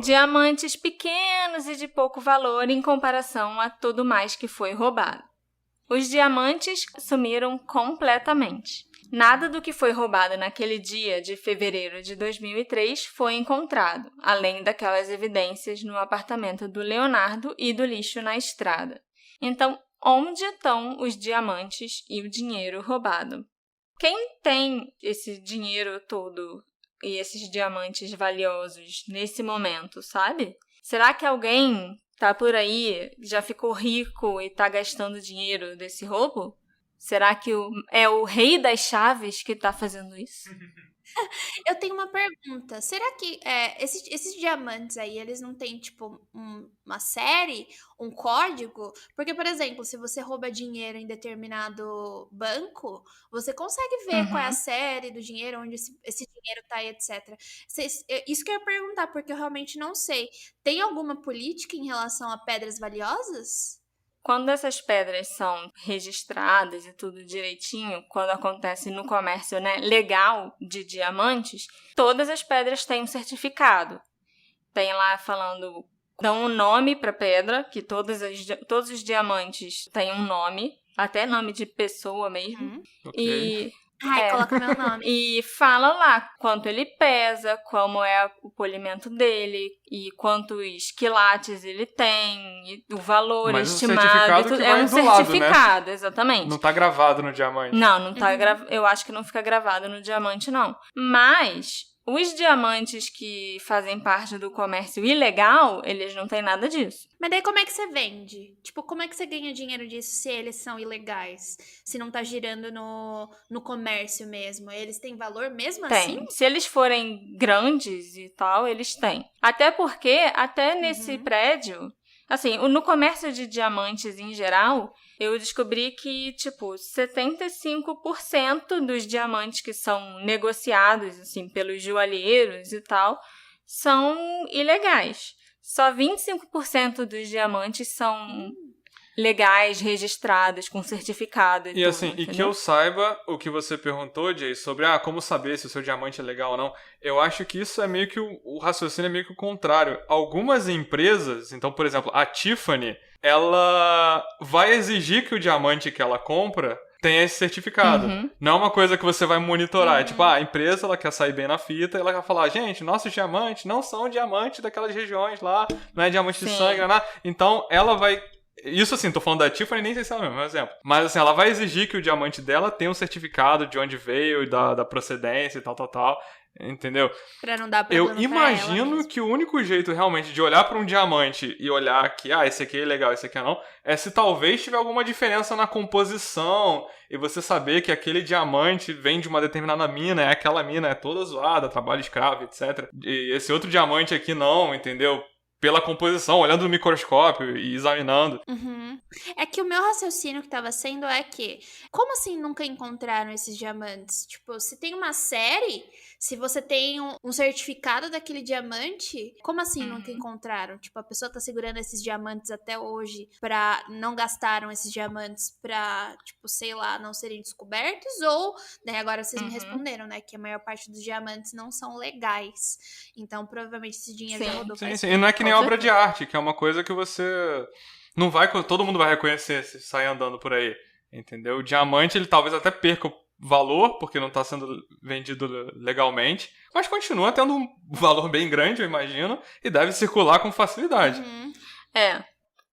Diamantes pequenos e de pouco valor em comparação a tudo mais que foi roubado. Os diamantes sumiram completamente. Nada do que foi roubado naquele dia de fevereiro de 2003 foi encontrado, além daquelas evidências no apartamento do Leonardo e do lixo na estrada. Então, onde estão os diamantes e o dinheiro roubado? Quem tem esse dinheiro todo e esses diamantes valiosos nesse momento, sabe? Será que alguém tá por aí, já ficou rico e tá gastando dinheiro desse roubo? Será que é o rei das chaves que tá fazendo isso? Eu tenho uma pergunta. Será que esses diamantes aí, eles não têm, tipo, uma série, um código? Porque, por exemplo, se você rouba dinheiro em determinado banco, você consegue ver qual é a série do dinheiro, onde esse dinheiro tá e etc. Isso que eu ia perguntar, porque eu realmente não sei. Tem alguma política em relação a pedras valiosas? Quando essas pedras são registradas e tudo direitinho, quando acontece no comércio, né, legal de diamantes, todas as pedras têm um certificado. Tem lá falando, dão um nome para a pedra, que todos os diamantes têm um nome, até nome de pessoa mesmo. Ok. Coloca meu nome. E fala lá quanto ele pesa, como é o polimento dele e quantos quilates ele tem, e o valor mas estimado. Certificado que vai um do lado, certificado, né? Exatamente. Não tá gravado no diamante. Não tá eu acho que não fica gravado no diamante, não. Mas os diamantes que fazem parte do comércio ilegal, eles não têm nada disso. Mas daí como é que você vende? Tipo, como é que você ganha dinheiro disso se eles são ilegais? Se não tá girando no comércio mesmo? Eles têm valor mesmo assim? Tem. Se eles forem grandes e tal, eles têm. Até porque, até nesse prédio, assim, no comércio de diamantes em geral, eu descobri que, tipo, 75% dos diamantes que são negociados, assim, pelos joalheiros e tal, são ilegais. Só 25% dos diamantes são legais, registrados, com certificado. E assim, e que eu saiba, o que você perguntou, Jay, sobre como saber se o seu diamante é legal ou não, eu acho que isso é meio que o raciocínio é meio que o contrário. Algumas empresas, então, por exemplo, a Tiffany, ela vai exigir que o diamante que ela compra tenha esse certificado. Não é uma coisa que você vai monitorar. É tipo, a empresa ela quer sair bem na fita e ela vai falar, gente, nossos diamantes não são diamantes daquelas regiões lá, não é diamante de sangue, não é nada. Então, ela vai... Isso assim, tô falando da Tiffany, nem sei se é o mesmo exemplo. Mas assim, ela vai exigir que o diamante dela tenha um certificado de onde veio, da procedência e tal. Entendeu? Pra não dar Eu problema pra ela imagino mesmo. que o único jeito realmente de olhar pra um diamante e olhar que, esse aqui é legal, esse aqui não, é se talvez tiver alguma diferença na composição e você saber que aquele diamante vem de uma determinada mina, aquela mina é toda zoada, trabalho escravo, etc. E esse outro diamante aqui não, entendeu? Pela composição, olhando no microscópio e examinando. Uhum. É que o meu raciocínio que tava sendo é que, como assim nunca encontraram esses diamantes? Tipo, se tem uma série, se você tem um certificado daquele diamante, como assim nunca encontraram? Tipo, a pessoa tá segurando esses diamantes até hoje não gastaram esses diamantes pra, tipo, sei lá, não serem descobertos? Ou, né, agora vocês me responderam, né, que a maior parte dos diamantes não são legais. Então, provavelmente esse dinheiro já rodou faz Sim. E não é que nem Com obra de arte, que é uma coisa que você não vai, todo mundo vai reconhecer se sair andando por aí, entendeu? O diamante, ele talvez até perca o valor, porque não está sendo vendido legalmente, mas continua tendo um valor bem grande, eu imagino, e deve circular com facilidade. Uhum.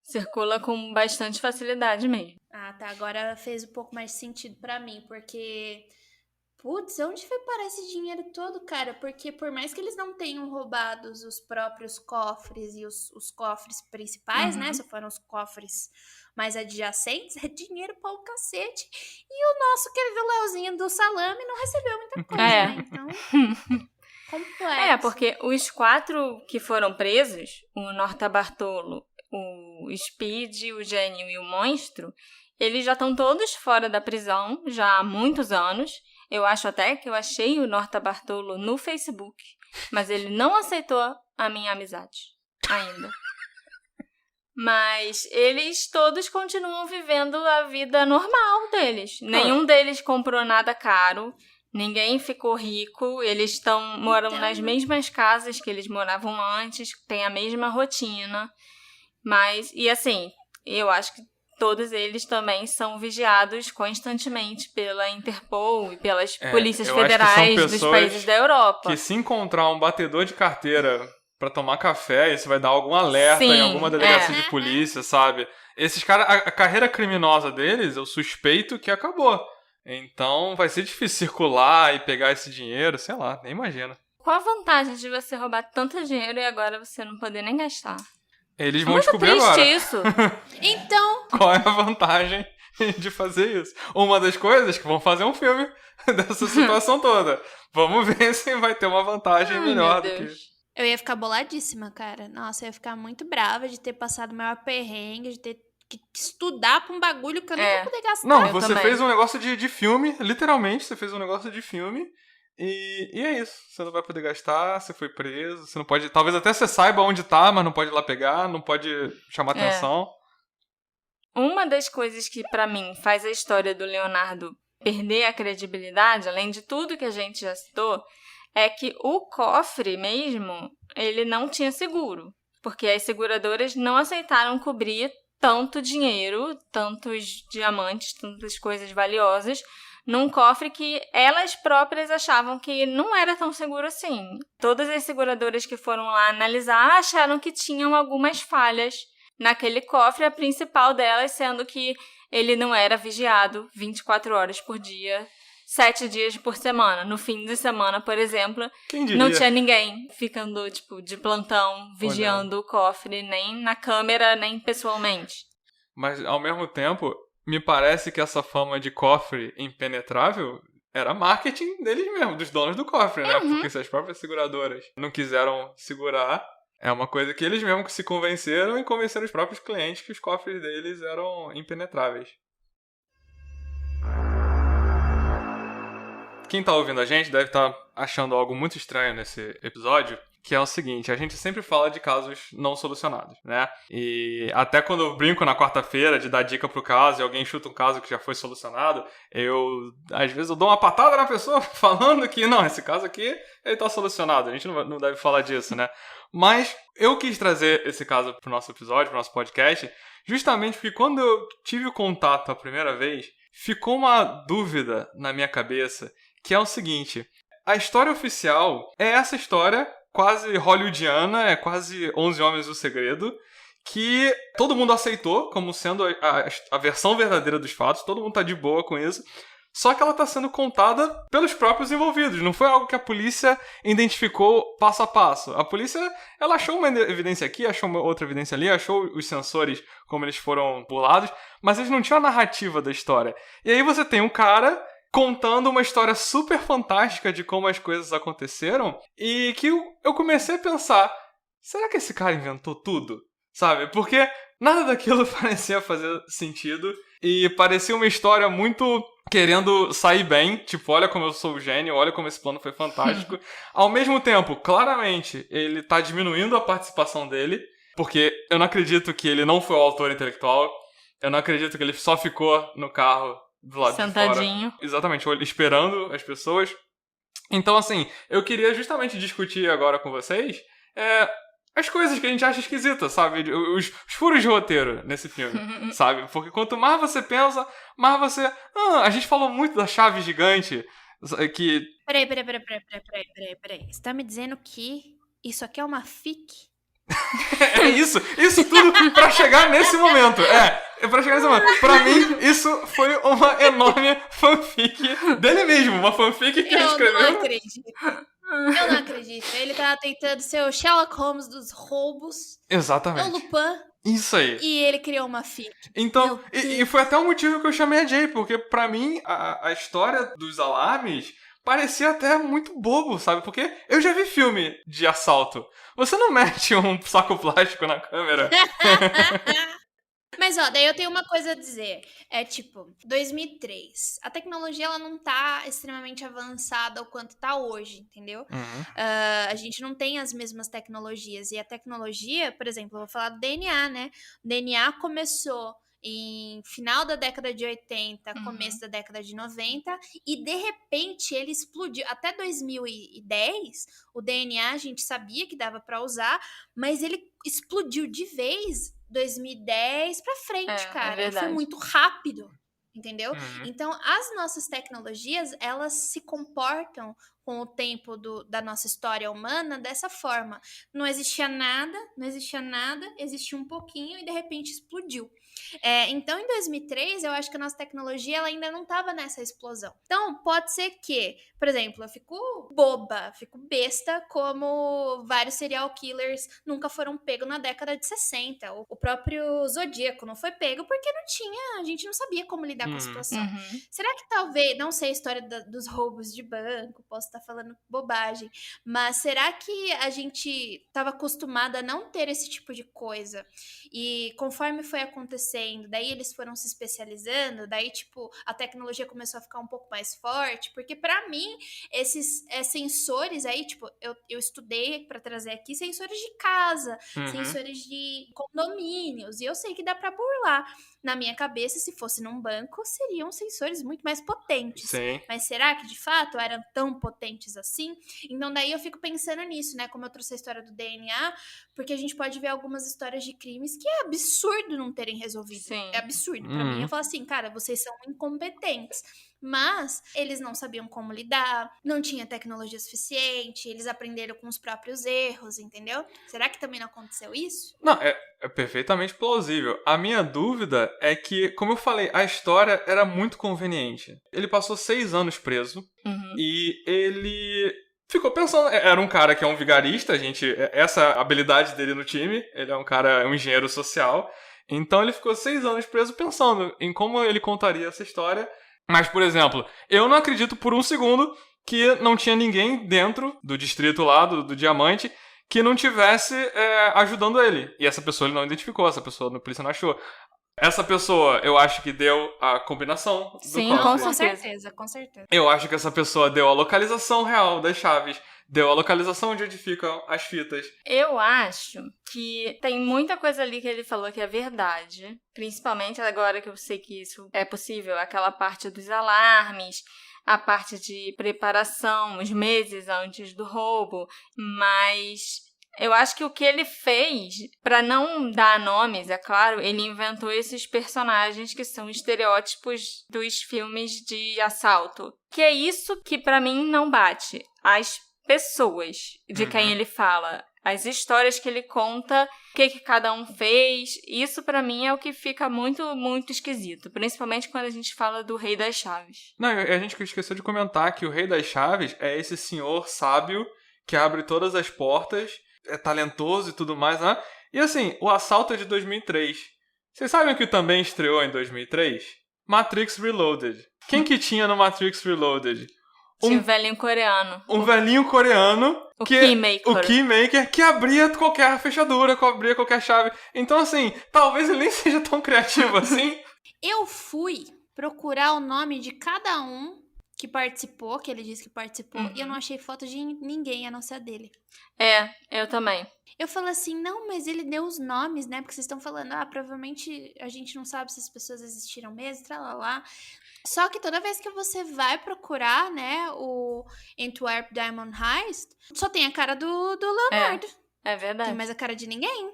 Circula com bastante facilidade mesmo. Ah, tá. Agora fez um pouco mais sentido pra mim, porque... Putz, onde foi parar esse dinheiro todo, cara? Porque por mais que eles não tenham roubado os próprios cofres e os cofres principais, né? Só foram os cofres mais adjacentes, é dinheiro pra um cacete. E o nosso querido Leozinho do salame não recebeu muita coisa, né? Então, complexo. Porque os 4 que foram presos, o Norta Bartolo, o Speed, o Gênio e o Monstro, eles já estão todos fora da prisão, já há muitos anos. Eu acho até que eu achei o Norta Bartolo no Facebook, mas ele não aceitou a minha amizade ainda. Mas eles todos continuam vivendo a vida normal deles. Nenhum deles comprou nada caro, ninguém ficou rico, eles moram nas mesmas casas que eles moravam antes, têm a mesma rotina. E assim, eu acho que todos eles também são vigiados constantemente pela Interpol e pelas polícias federais dos países da Europa. Que se encontrar um batedor de carteira pra tomar café, isso vai dar algum alerta em alguma delegacia de polícia, sabe? Esses caras, a carreira criminosa deles, eu suspeito que acabou. Então vai ser difícil circular e pegar esse dinheiro, sei lá, nem imagino. Qual a vantagem de você roubar tanto dinheiro e agora você não poder nem gastar? Eles vão descobrir agora. Muito triste isso. Então... Qual é a vantagem de fazer isso? Uma das coisas que vão fazer um filme dessa situação toda. Vamos ver se vai ter uma vantagem melhor do que... Eu ia ficar boladíssima, cara. Nossa, eu ia ficar muito brava de ter passado o maior perrengue, de ter que estudar pra um bagulho que eu não vou poder gastar. Não, você fez um negócio de filme, literalmente, você fez um negócio de filme... E é isso, você não vai poder gastar, você foi preso, você não pode... Talvez até você saiba onde tá, mas não pode ir lá pegar, não pode chamar atenção. Uma das coisas que pra mim faz a história do Leonardo perder a credibilidade, além de tudo que a gente já citou, é que o cofre mesmo, ele não tinha seguro, porque as seguradoras não aceitaram cobrir tanto dinheiro, tantos diamantes, tantas coisas valiosas, num cofre que elas próprias achavam que não era tão seguro assim. Todas as seguradoras que foram lá analisar acharam que tinham algumas falhas naquele cofre, a principal delas sendo que ele não era vigiado 24 horas por dia, 7 dias por semana. No fim de semana, por exemplo, não tinha ninguém ficando de plantão, vigiando o cofre, nem na câmera, nem pessoalmente. Mas, ao mesmo tempo... Me parece que essa fama de cofre impenetrável era marketing deles mesmo, dos donos do cofre, né? Porque se as próprias seguradoras não quiseram segurar, é uma coisa que eles mesmos se convenceram e convenceram os próprios clientes que os cofres deles eram impenetráveis. Quem tá ouvindo a gente deve estar achando algo muito estranho nesse episódio, que é o seguinte, a gente sempre fala de casos não solucionados, né? E até quando eu brinco na quarta-feira de dar dica pro caso e alguém chuta um caso que já foi solucionado, às vezes eu dou uma patada na pessoa falando que, não, esse caso aqui, ele tá solucionado, a gente não deve falar disso, né? Mas eu quis trazer esse caso pro nosso episódio, pro nosso podcast, justamente porque quando eu tive o contato a primeira vez, ficou uma dúvida na minha cabeça, que é o seguinte, a história oficial é essa história quase hollywoodiana, é quase 11 Homens do Segredo, que todo mundo aceitou como sendo a versão verdadeira dos fatos, todo mundo tá de boa com isso, só que ela tá sendo contada pelos próprios envolvidos. Não foi algo que a polícia identificou passo a passo. A polícia, ela achou uma evidência aqui, achou uma outra evidência ali, achou os sensores como eles foram burlados, mas eles não tinham a narrativa da história. E aí você tem um cara contando uma história super fantástica de como as coisas aconteceram, e que eu comecei a pensar, será que esse cara inventou tudo? Sabe? Porque nada daquilo parecia fazer sentido, e parecia uma história muito querendo sair bem, tipo, olha como eu sou o gênio, olha como esse plano foi fantástico. Ao mesmo tempo, claramente, ele tá diminuindo a participação dele, porque eu não acredito que ele não foi o autor intelectual, eu não acredito que ele só ficou no carro do lado sentadinho. de fora. Exatamente, esperando as pessoas. Então, assim, eu queria justamente discutir agora com vocês as coisas que a gente acha esquisitas, sabe? Os furos de roteiro nesse filme, sabe? Porque quanto mais você pensa, mais você... a gente falou muito da chave gigante, que... Peraí. Você tá me dizendo que isso aqui é uma fic? É isso tudo pra chegar nesse momento. Pra chegar nesse momento. Pra mim, isso foi uma enorme fanfic dele mesmo. Uma fanfic que ele escreveu. Eu não acredito. Ele tava tentando ser o Sherlock Holmes dos roubos. Exatamente. O Lupin. Isso aí. E ele criou uma fic. Então, e foi até o motivo que eu chamei a Jay, porque pra mim, a história dos alarmes parecia até muito bobo, sabe? Porque eu já vi filme de assalto. Você não mete um saco plástico na câmera. Mas, ó, daí eu tenho uma coisa a dizer. É tipo, 2003. A tecnologia, ela não tá extremamente avançada o quanto tá hoje, entendeu? A gente não tem as mesmas tecnologias. E a tecnologia, por exemplo, eu vou falar do DNA, né? O DNA começou em final da década de 80, começo da década de 90, e de repente ele explodiu. Até 2010, o DNA a gente sabia que dava pra usar, mas ele explodiu de vez 2010 pra frente, cara. É Foi muito rápido, entendeu? Então, as nossas tecnologias, elas se comportam com o tempo da nossa história humana dessa forma. Não existia nada, existia um pouquinho e de repente explodiu. Então, em 2003, eu acho que a nossa tecnologia ela ainda não estava nessa explosão. Então, pode ser que, por exemplo, eu fico boba, fico besta, como vários serial killers nunca foram pegos na década de 60. O próprio Zodíaco não foi pego porque a gente não sabia como lidar com a situação. Será que talvez, não sei a história dos roubos de banco, posso estar falando bobagem, mas será que a gente estava acostumada a não ter esse tipo de coisa? E conforme foi acontecendo, daí eles foram se especializando, daí, tipo, a tecnologia começou a ficar um pouco mais forte, porque pra mim, esses sensores aí, tipo, eu estudei pra trazer aqui sensores de casa, sensores de condomínios, e eu sei que dá pra burlar. Na minha cabeça, se fosse num banco, seriam sensores muito mais potentes. Sim. Mas será que, de fato, eram tão potentes assim? Então, daí eu fico pensando nisso, né? Como eu trouxe a história do DNA, porque a gente pode ver algumas histórias de crimes que é absurdo não terem resolvido. Sim. É absurdo. Pra mim, eu falo assim, cara, vocês são incompetentes. Mas eles não sabiam como lidar, não tinha tecnologia suficiente, eles aprenderam com os próprios erros, entendeu? Será que também não aconteceu isso? Não, é perfeitamente plausível. A minha dúvida é que, como eu falei, a história era muito conveniente. Ele passou 6 anos preso e ele ficou pensando... Era um cara que é um vigarista, essa habilidade dele no time, ele é um engenheiro social. Então ele ficou 6 anos preso pensando em como ele contaria essa história. Mas, por exemplo, eu não acredito por um segundo que não tinha ninguém dentro do distrito lá, do Diamante, que não tivesse ajudando ele. E essa pessoa ele não identificou, essa pessoa a polícia não achou. Essa pessoa, eu acho que deu a combinação do Sim, cofre. Com certeza. Eu acho que essa pessoa deu a localização real das chaves, deu a localização onde ficam as fitas. Eu acho que tem muita coisa ali que ele falou que é verdade. Principalmente agora que eu sei que isso é possível. Aquela parte dos alarmes, a parte de preparação, os meses antes do roubo. Mas eu acho que o que ele fez, pra não dar nomes, é claro, ele inventou esses personagens que são estereótipos dos filmes de assalto. Que é isso que pra mim não bate. As pessoas de quem ele fala. as histórias que ele conta, o que cada um fez. Isso, pra mim, é o que fica muito, muito esquisito. Principalmente quando a gente fala do Rei das Chaves. Não, a gente esqueceu de comentar que o Rei das Chaves é esse senhor sábio que abre todas as portas, é talentoso e tudo mais, né? E assim, o Assalto é de 2003. Vocês sabem o que também estreou em 2003? Matrix Reloaded. Quem que tinha no Matrix Reloaded? Tinha um velhinho coreano. Um velhinho coreano. O Keymaker. O Keymaker, que abria qualquer fechadura, que abria qualquer chave. Então, assim, talvez ele nem seja tão criativo assim. Eu fui procurar o nome de cada um que participou, que ele disse que participou, e eu não achei foto de ninguém, a não ser a dele. É, eu também. Eu falo assim, não, mas ele deu os nomes, né? Porque vocês estão falando, provavelmente a gente não sabe se as pessoas existiram mesmo, tralalá. Só que toda vez que você vai procurar, né, o Antwerp Diamond Heist, só tem a cara do Leonardo. É verdade. Tem mais a cara de ninguém.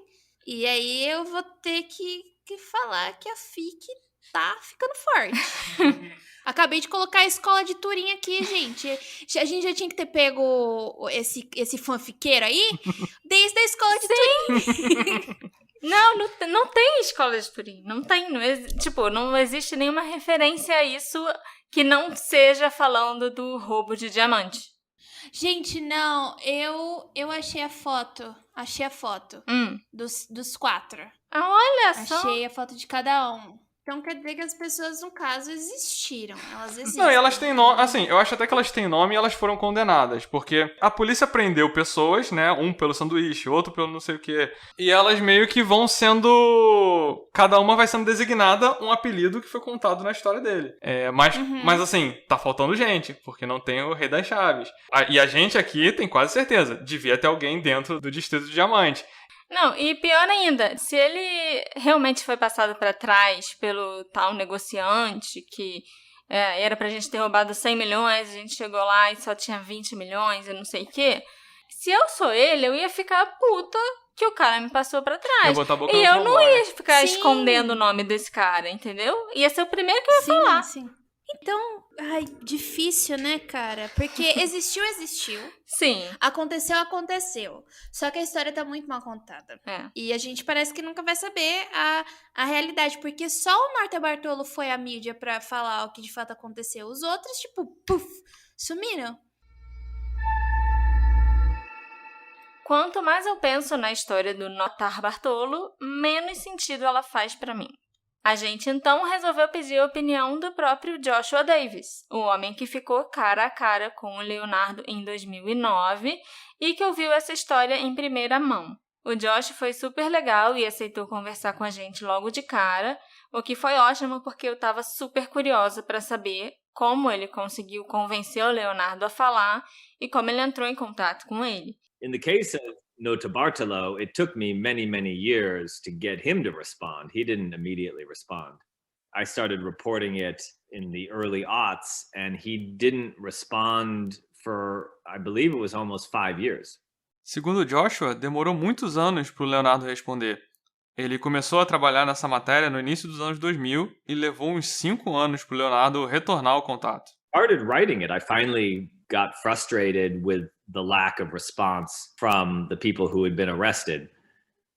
E aí eu vou ter que falar que a FIC tá ficando forte. Acabei de colocar a escola de Turim aqui, gente. A gente já tinha que ter pego esse fanfiqueiro aí desde a escola de Turim. Não tem escola de Turim. Não tem. Não existe nenhuma referência a isso que não seja falando do roubo de diamante. Gente, não. Eu achei a foto. Dos 4. Olha só. Achei a foto de cada um. Então quer dizer que as pessoas, no caso, existiram. Elas existem. Não, e elas têm nome. Assim, eu acho até que elas têm nome e elas foram condenadas. Porque a polícia prendeu pessoas, né? Um pelo sanduíche, outro pelo não sei o quê. E elas meio que vão sendo. Cada uma vai sendo designada um apelido que foi contado na história dele. Mas assim, tá faltando gente, porque não tem o Rei das Chaves. E a gente aqui tem quase certeza. Devia ter alguém dentro do Distrito do Diamante. Não, e pior ainda, se ele realmente foi passado pra trás pelo tal negociante que era pra gente ter roubado 100 milhões, a gente chegou lá e só tinha 20 milhões e não sei o quê, se eu sou ele, eu ia ficar puta que o cara me passou pra trás. E eu não ia ficar escondendo o nome desse cara, entendeu? Ia ser o primeiro que eu ia falar. Sim. Então, difícil, né, cara? Porque existiu. Sim. Aconteceu. Só que a história tá muito mal contada. E a gente parece que nunca vai saber a realidade. Porque só o Norte Bartolo foi à mídia pra falar o que de fato aconteceu. Os outros, sumiram. Quanto mais eu penso na história do Notar Bartolo, menos sentido ela faz pra mim. A gente então resolveu pedir a opinião do próprio Joshua Davis, o homem que ficou cara a cara com o Leonardo em 2009 e que ouviu essa história em primeira mão. O Josh foi super legal e aceitou conversar com a gente logo de cara, o que foi ótimo porque eu estava super curiosa para saber como ele conseguiu convencer o Leonardo a falar e como ele entrou em contato com ele. In the case of Notarbartolo, it took me many, many years to get him to respond. He didn't immediately respond. I started reporting it in the early aughts, and he didn't respond for, I believe it was almost 5 years. Segundo Joshua, demorou muitos anos para o Leonardo responder. Ele começou a trabalhar nessa matéria no início dos anos 2000 e levou uns 5 anos para o Leonardo retornar ao contato. Started writing it. I finally got frustrated with the lack of response from the people who had been arrested.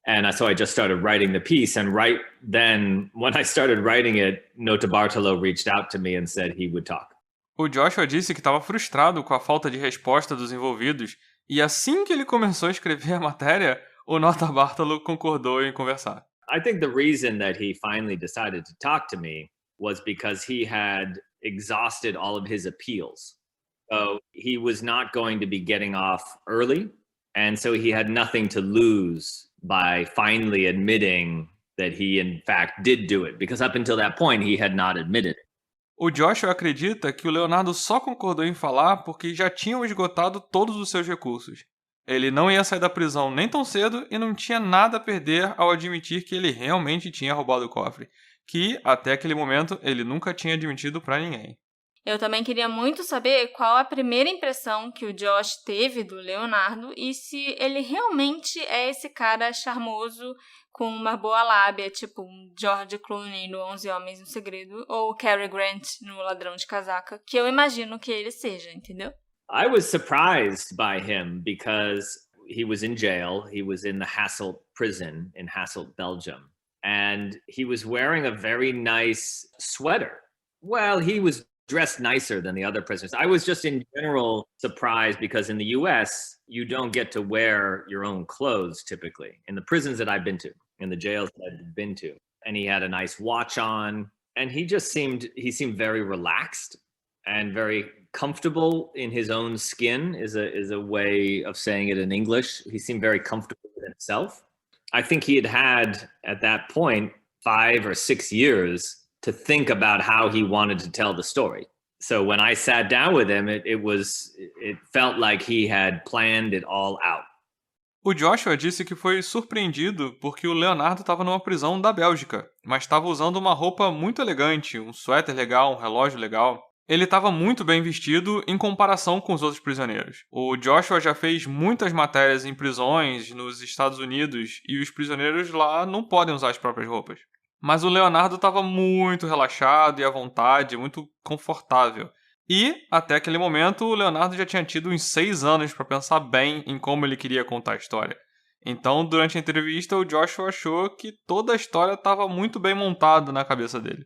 And so I just started writing the piece. And right then, when I started writing it, Notarbartolo reached out to me and said he would talk. O Joshua disse que estava frustrado com a falta de resposta dos envolvidos. E assim que ele começou a escrever a matéria, o Notarbartolo concordou em conversar. I think the reason that he finally decided to talk to me was because he had exhausted all of his appeals. So he was not going to be getting off early, and so he had nothing to lose by finally admitting that he in fact did do it, because up until that point he had not admitted it. O Joshua acredita que o Leonardo só concordou em falar porque já tinham esgotado todos os seus recursos. Ele não ia sair da prisão nem tão cedo e não tinha nada a perder ao admitir que ele realmente tinha roubado o cofre, que, até aquele momento, ele nunca tinha admitido pra ninguém. Eu também queria muito saber qual a primeira impressão que o Josh teve do Leonardo e se ele realmente é esse cara charmoso com uma boa lábia, tipo um George Clooney no 11 Homens no Segredo ou Cary Grant no Ladrão de Casaca, que eu imagino que ele seja, entendeu? I was surprised by him because he was in jail. He was in the Hasselt prison in Hasselt, Belgium. And he was wearing a very nice sweater. Well, he was dressed nicer than the other prisoners. I was just in general surprised because in the US, you don't get to wear your own clothes typically in the prisons that I've been to, in the jails that I've been to. And he had a nice watch on, and he seemed very relaxed and very comfortable in his own skin is a way of saying it in English. He seemed very comfortable with himself. I think he had at that point 5 or 6 years to think about how he wanted to tell the story. So when I sat down with him, it felt like he had planned it all out. O Joshua disse que foi surpreendido porque o Leonardo estava numa prisão da Bélgica, mas estava usando uma roupa muito elegante, um suéter legal, um relógio legal. Ele estava muito bem vestido em comparação com os outros prisioneiros. O Joshua já fez muitas matérias em prisões nos Estados Unidos e os prisioneiros lá não podem usar as próprias roupas. Mas o Leonardo estava muito relaxado e à vontade, muito confortável. E, até aquele momento, o Leonardo já tinha tido uns 6 anos para pensar bem em como ele queria contar a história. Então, durante a entrevista, o Joshua achou que toda a história estava muito bem montada na cabeça dele.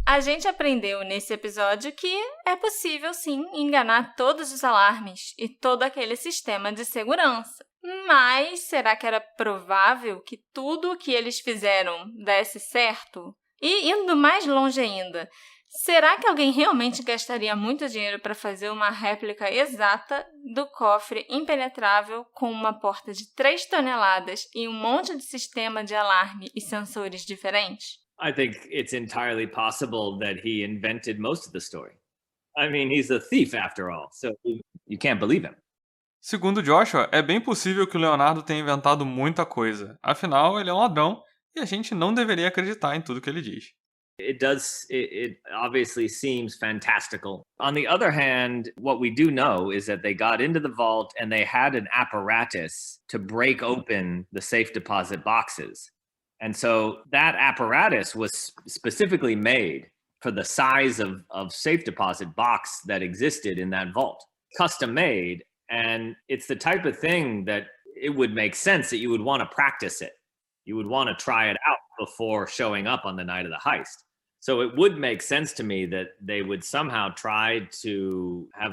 A gente aprendeu nesse episódio que é possível, sim, enganar todos os alarmes e todo aquele sistema de segurança. Mas será que era provável que tudo o que eles fizeram desse certo? E indo mais longe ainda, será que alguém realmente gastaria muito dinheiro para fazer uma réplica exata do cofre impenetrável com uma porta de 3 toneladas e um monte de sistema de alarme e sensores diferentes? I think it's entirely possible that he invented most of the story. I mean, he's a thief after all, so you can't believe him. Segundo Joshua, é bem possível que o Leonardo tenha inventado muita coisa. Afinal, ele é um ladrão e a gente não deveria acreditar em tudo que ele diz. It obviously seems fantastical. On the other hand, what we do know is that they got into the vault and they had an apparatus to break open the safe deposit boxes. And so that apparatus was specifically made for the size of safe deposit box that existed in that vault. Custom made, and it's the type of thing that it would make sense that you would want to practice it. You would want to try it out before showing up on the night of the heist. So it would make sense to me that they would somehow try to have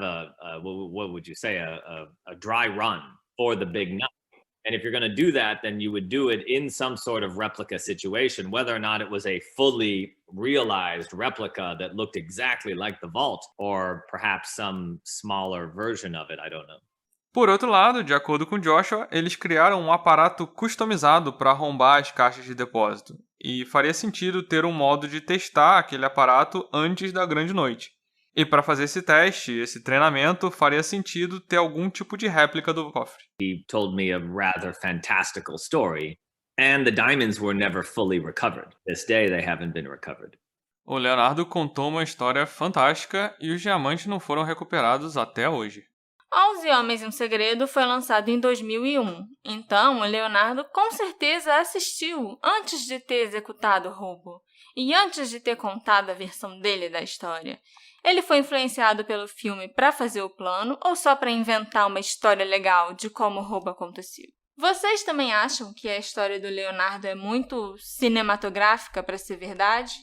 what would you say, a dry run for the big night. And if you're going to do that, then you would do it in some sort of replica situation, whether or not it was a fully realized replica that looked exactly like the vault, or perhaps some smaller version of it, I don't know. Por outro lado, de acordo com Joshua, eles criaram um aparato customizado para arrombar as caixas de depósito. E faria sentido ter um modo de testar aquele aparato antes da grande noite. E para fazer esse teste, esse treinamento, faria sentido ter algum tipo de réplica do cofre. He told me a rather fantastical story, and the diamonds were never fully recovered. This day they haven't been recovered. O Leonardo contou uma história fantástica e os diamantes não foram recuperados até hoje. 11 Homens e um Segredo foi lançado em 2001, então o Leonardo com certeza assistiu antes de ter executado o roubo e antes de ter contado a versão dele da história. Ele foi influenciado pelo filme para fazer o plano ou só para inventar uma história legal de como o roubo aconteceu? Vocês também acham que a história do Leonardo é muito cinematográfica para ser verdade?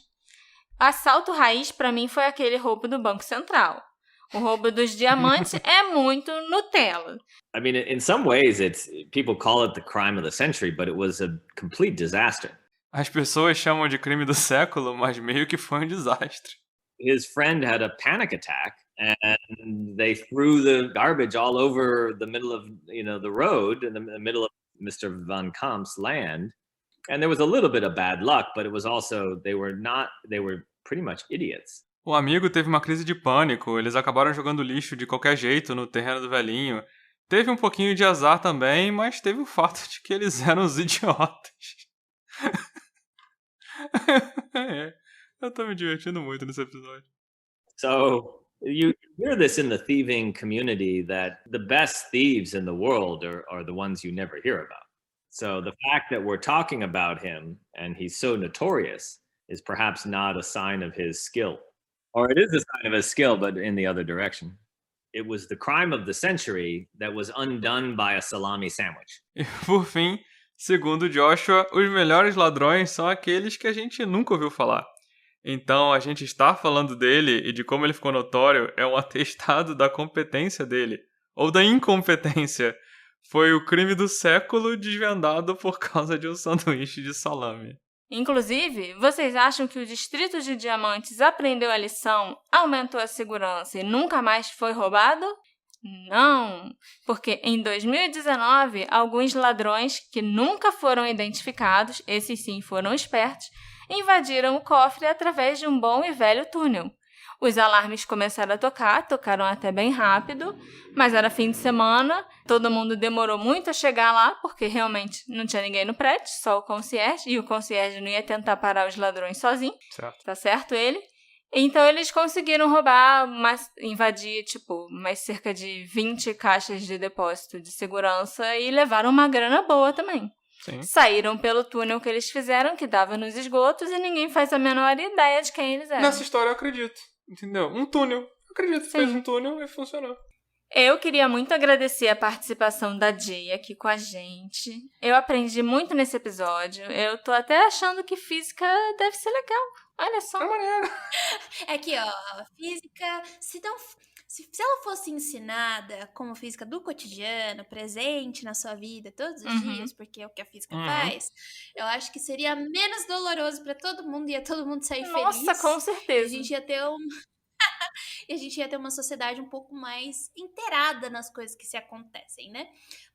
Assalto raiz para mim foi aquele roubo do Banco Central. O roubo dos diamantes é muito Nutella. I mean, in some ways, people call it the crime of the century, but it was a complete disaster. As pessoas chamam de crime do século, mas meio que foi um desastre. His friend had a panic attack, and they threw the garbage all over the middle of, the road in the middle of Mr. Van Kamp's land. And there was a little bit of bad luck, but it was also they were pretty much idiots. O amigo teve uma crise de pânico, eles acabaram jogando lixo de qualquer jeito no terreno do velhinho. Teve um pouquinho de azar também, mas teve o fato de que eles eram os idiotas. Eu tô me divertindo muito nesse episódio. So, you hear this in the thieving community that the best thieves in the world are the ones you never hear about. So the fact that we're talking about him and he's so notorious is perhaps not a sign of his skill. Or it is a sign of his skill, but in the other direction. it was the crime of the century that was undone by a salami sandwich. E por fim, segundo Joshua, os melhores ladrões são aqueles que a gente nunca ouviu falar. Então, a gente estar falando dele e de como ele ficou notório é um atestado da competência dele, ou da incompetência. Foi o crime do século desvendado por causa de um sanduíche de salame. Inclusive, vocês acham que o Distrito de Diamantes aprendeu a lição, aumentou a segurança e nunca mais foi roubado? Não, porque em 2019, alguns ladrões que nunca foram identificados, esses sim foram espertos, invadiram o cofre através de um bom e velho túnel. Os alarmes começaram a tocaram até bem rápido, mas era fim de semana, todo mundo demorou muito a chegar lá, porque realmente não tinha ninguém no prédio, só o concierge, e o concierge não ia tentar parar os ladrões sozinho, Certo. tá certo ele? Então eles conseguiram roubar, invadir, mais cerca de 20 caixas de depósito de segurança e levaram uma grana boa também. Sim. Saíram pelo túnel que eles fizeram, que dava nos esgotos, e ninguém faz a menor ideia de quem eles eram. Nessa história eu acredito, entendeu? Um túnel. Eu acredito que Sim. fez um túnel e funcionou. Eu queria muito agradecer a participação da Jay aqui com a gente. Eu aprendi muito nesse episódio. Eu tô até achando que física deve ser legal. Olha só. É maneiro. É que, ó, a física, se ela fosse ensinada como física do cotidiano, presente na sua vida todos os dias, porque é o que a física faz, eu acho que seria menos doloroso pra todo mundo, ia todo mundo sair feliz. Nossa, com E certeza. a gente ia ter e a gente ia ter uma sociedade um pouco mais inteirada nas coisas que se acontecem, né?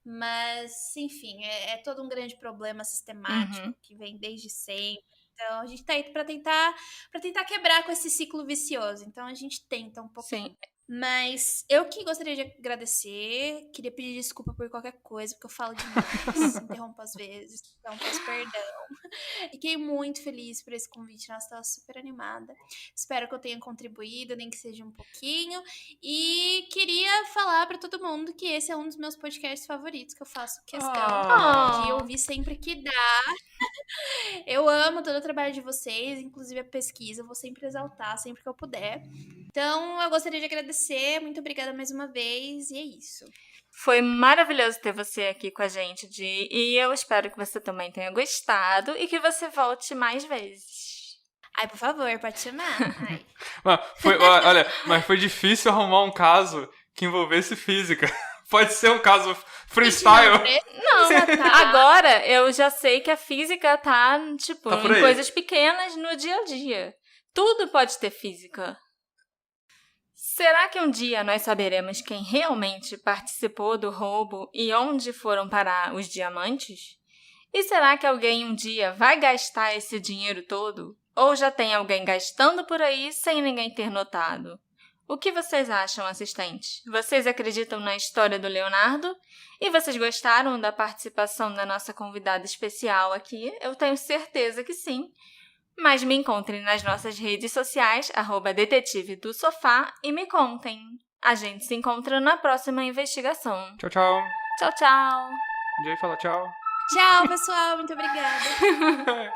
Mas, enfim, é todo um grande problema sistemático que vem desde sempre. Então, a gente tá aí pra tentar quebrar com esse ciclo vicioso. Então, a gente tenta um pouquinho. Sim. Mas eu que gostaria de agradecer, queria pedir desculpa por qualquer coisa, porque eu falo demais, interrompo às vezes, então peço perdão. Fiquei muito feliz por esse convite, nossa, estava super animada. Espero que eu tenha contribuído, nem que seja um pouquinho. E queria falar pra todo mundo que esse é um dos meus podcasts favoritos, que eu faço questão de ouvir sempre que dá. Eu amo todo o trabalho de vocês, inclusive a pesquisa, eu vou sempre exaltar, sempre que eu puder. Então, eu gostaria de agradecer, muito obrigada mais uma vez, e é isso. Foi maravilhoso ter você aqui com a gente, Di, e eu espero que você também tenha gostado e que você volte mais vezes. Ai, por favor, pode chamar. Ai. Mas foi difícil arrumar um caso que envolvesse física. Pode ser um caso freestyle. Não, agora eu já sei que a física tá, por em aí. coisas pequenas no dia a dia. Tudo pode ter física. Será que um dia nós saberemos quem realmente participou do roubo e onde foram parar os diamantes? E será que alguém um dia vai gastar esse dinheiro todo? Ou já tem alguém gastando por aí sem ninguém ter notado? O que vocês acham, assistentes? Vocês acreditam na história do Leonardo? E vocês gostaram da participação da nossa convidada especial aqui? Eu tenho certeza que sim. Mas me encontrem nas nossas redes sociais, @detetive do sofá, e me contem. A gente se encontra na próxima investigação. Tchau, tchau. Tchau, tchau. Jay fala tchau. Tchau, pessoal, muito obrigada.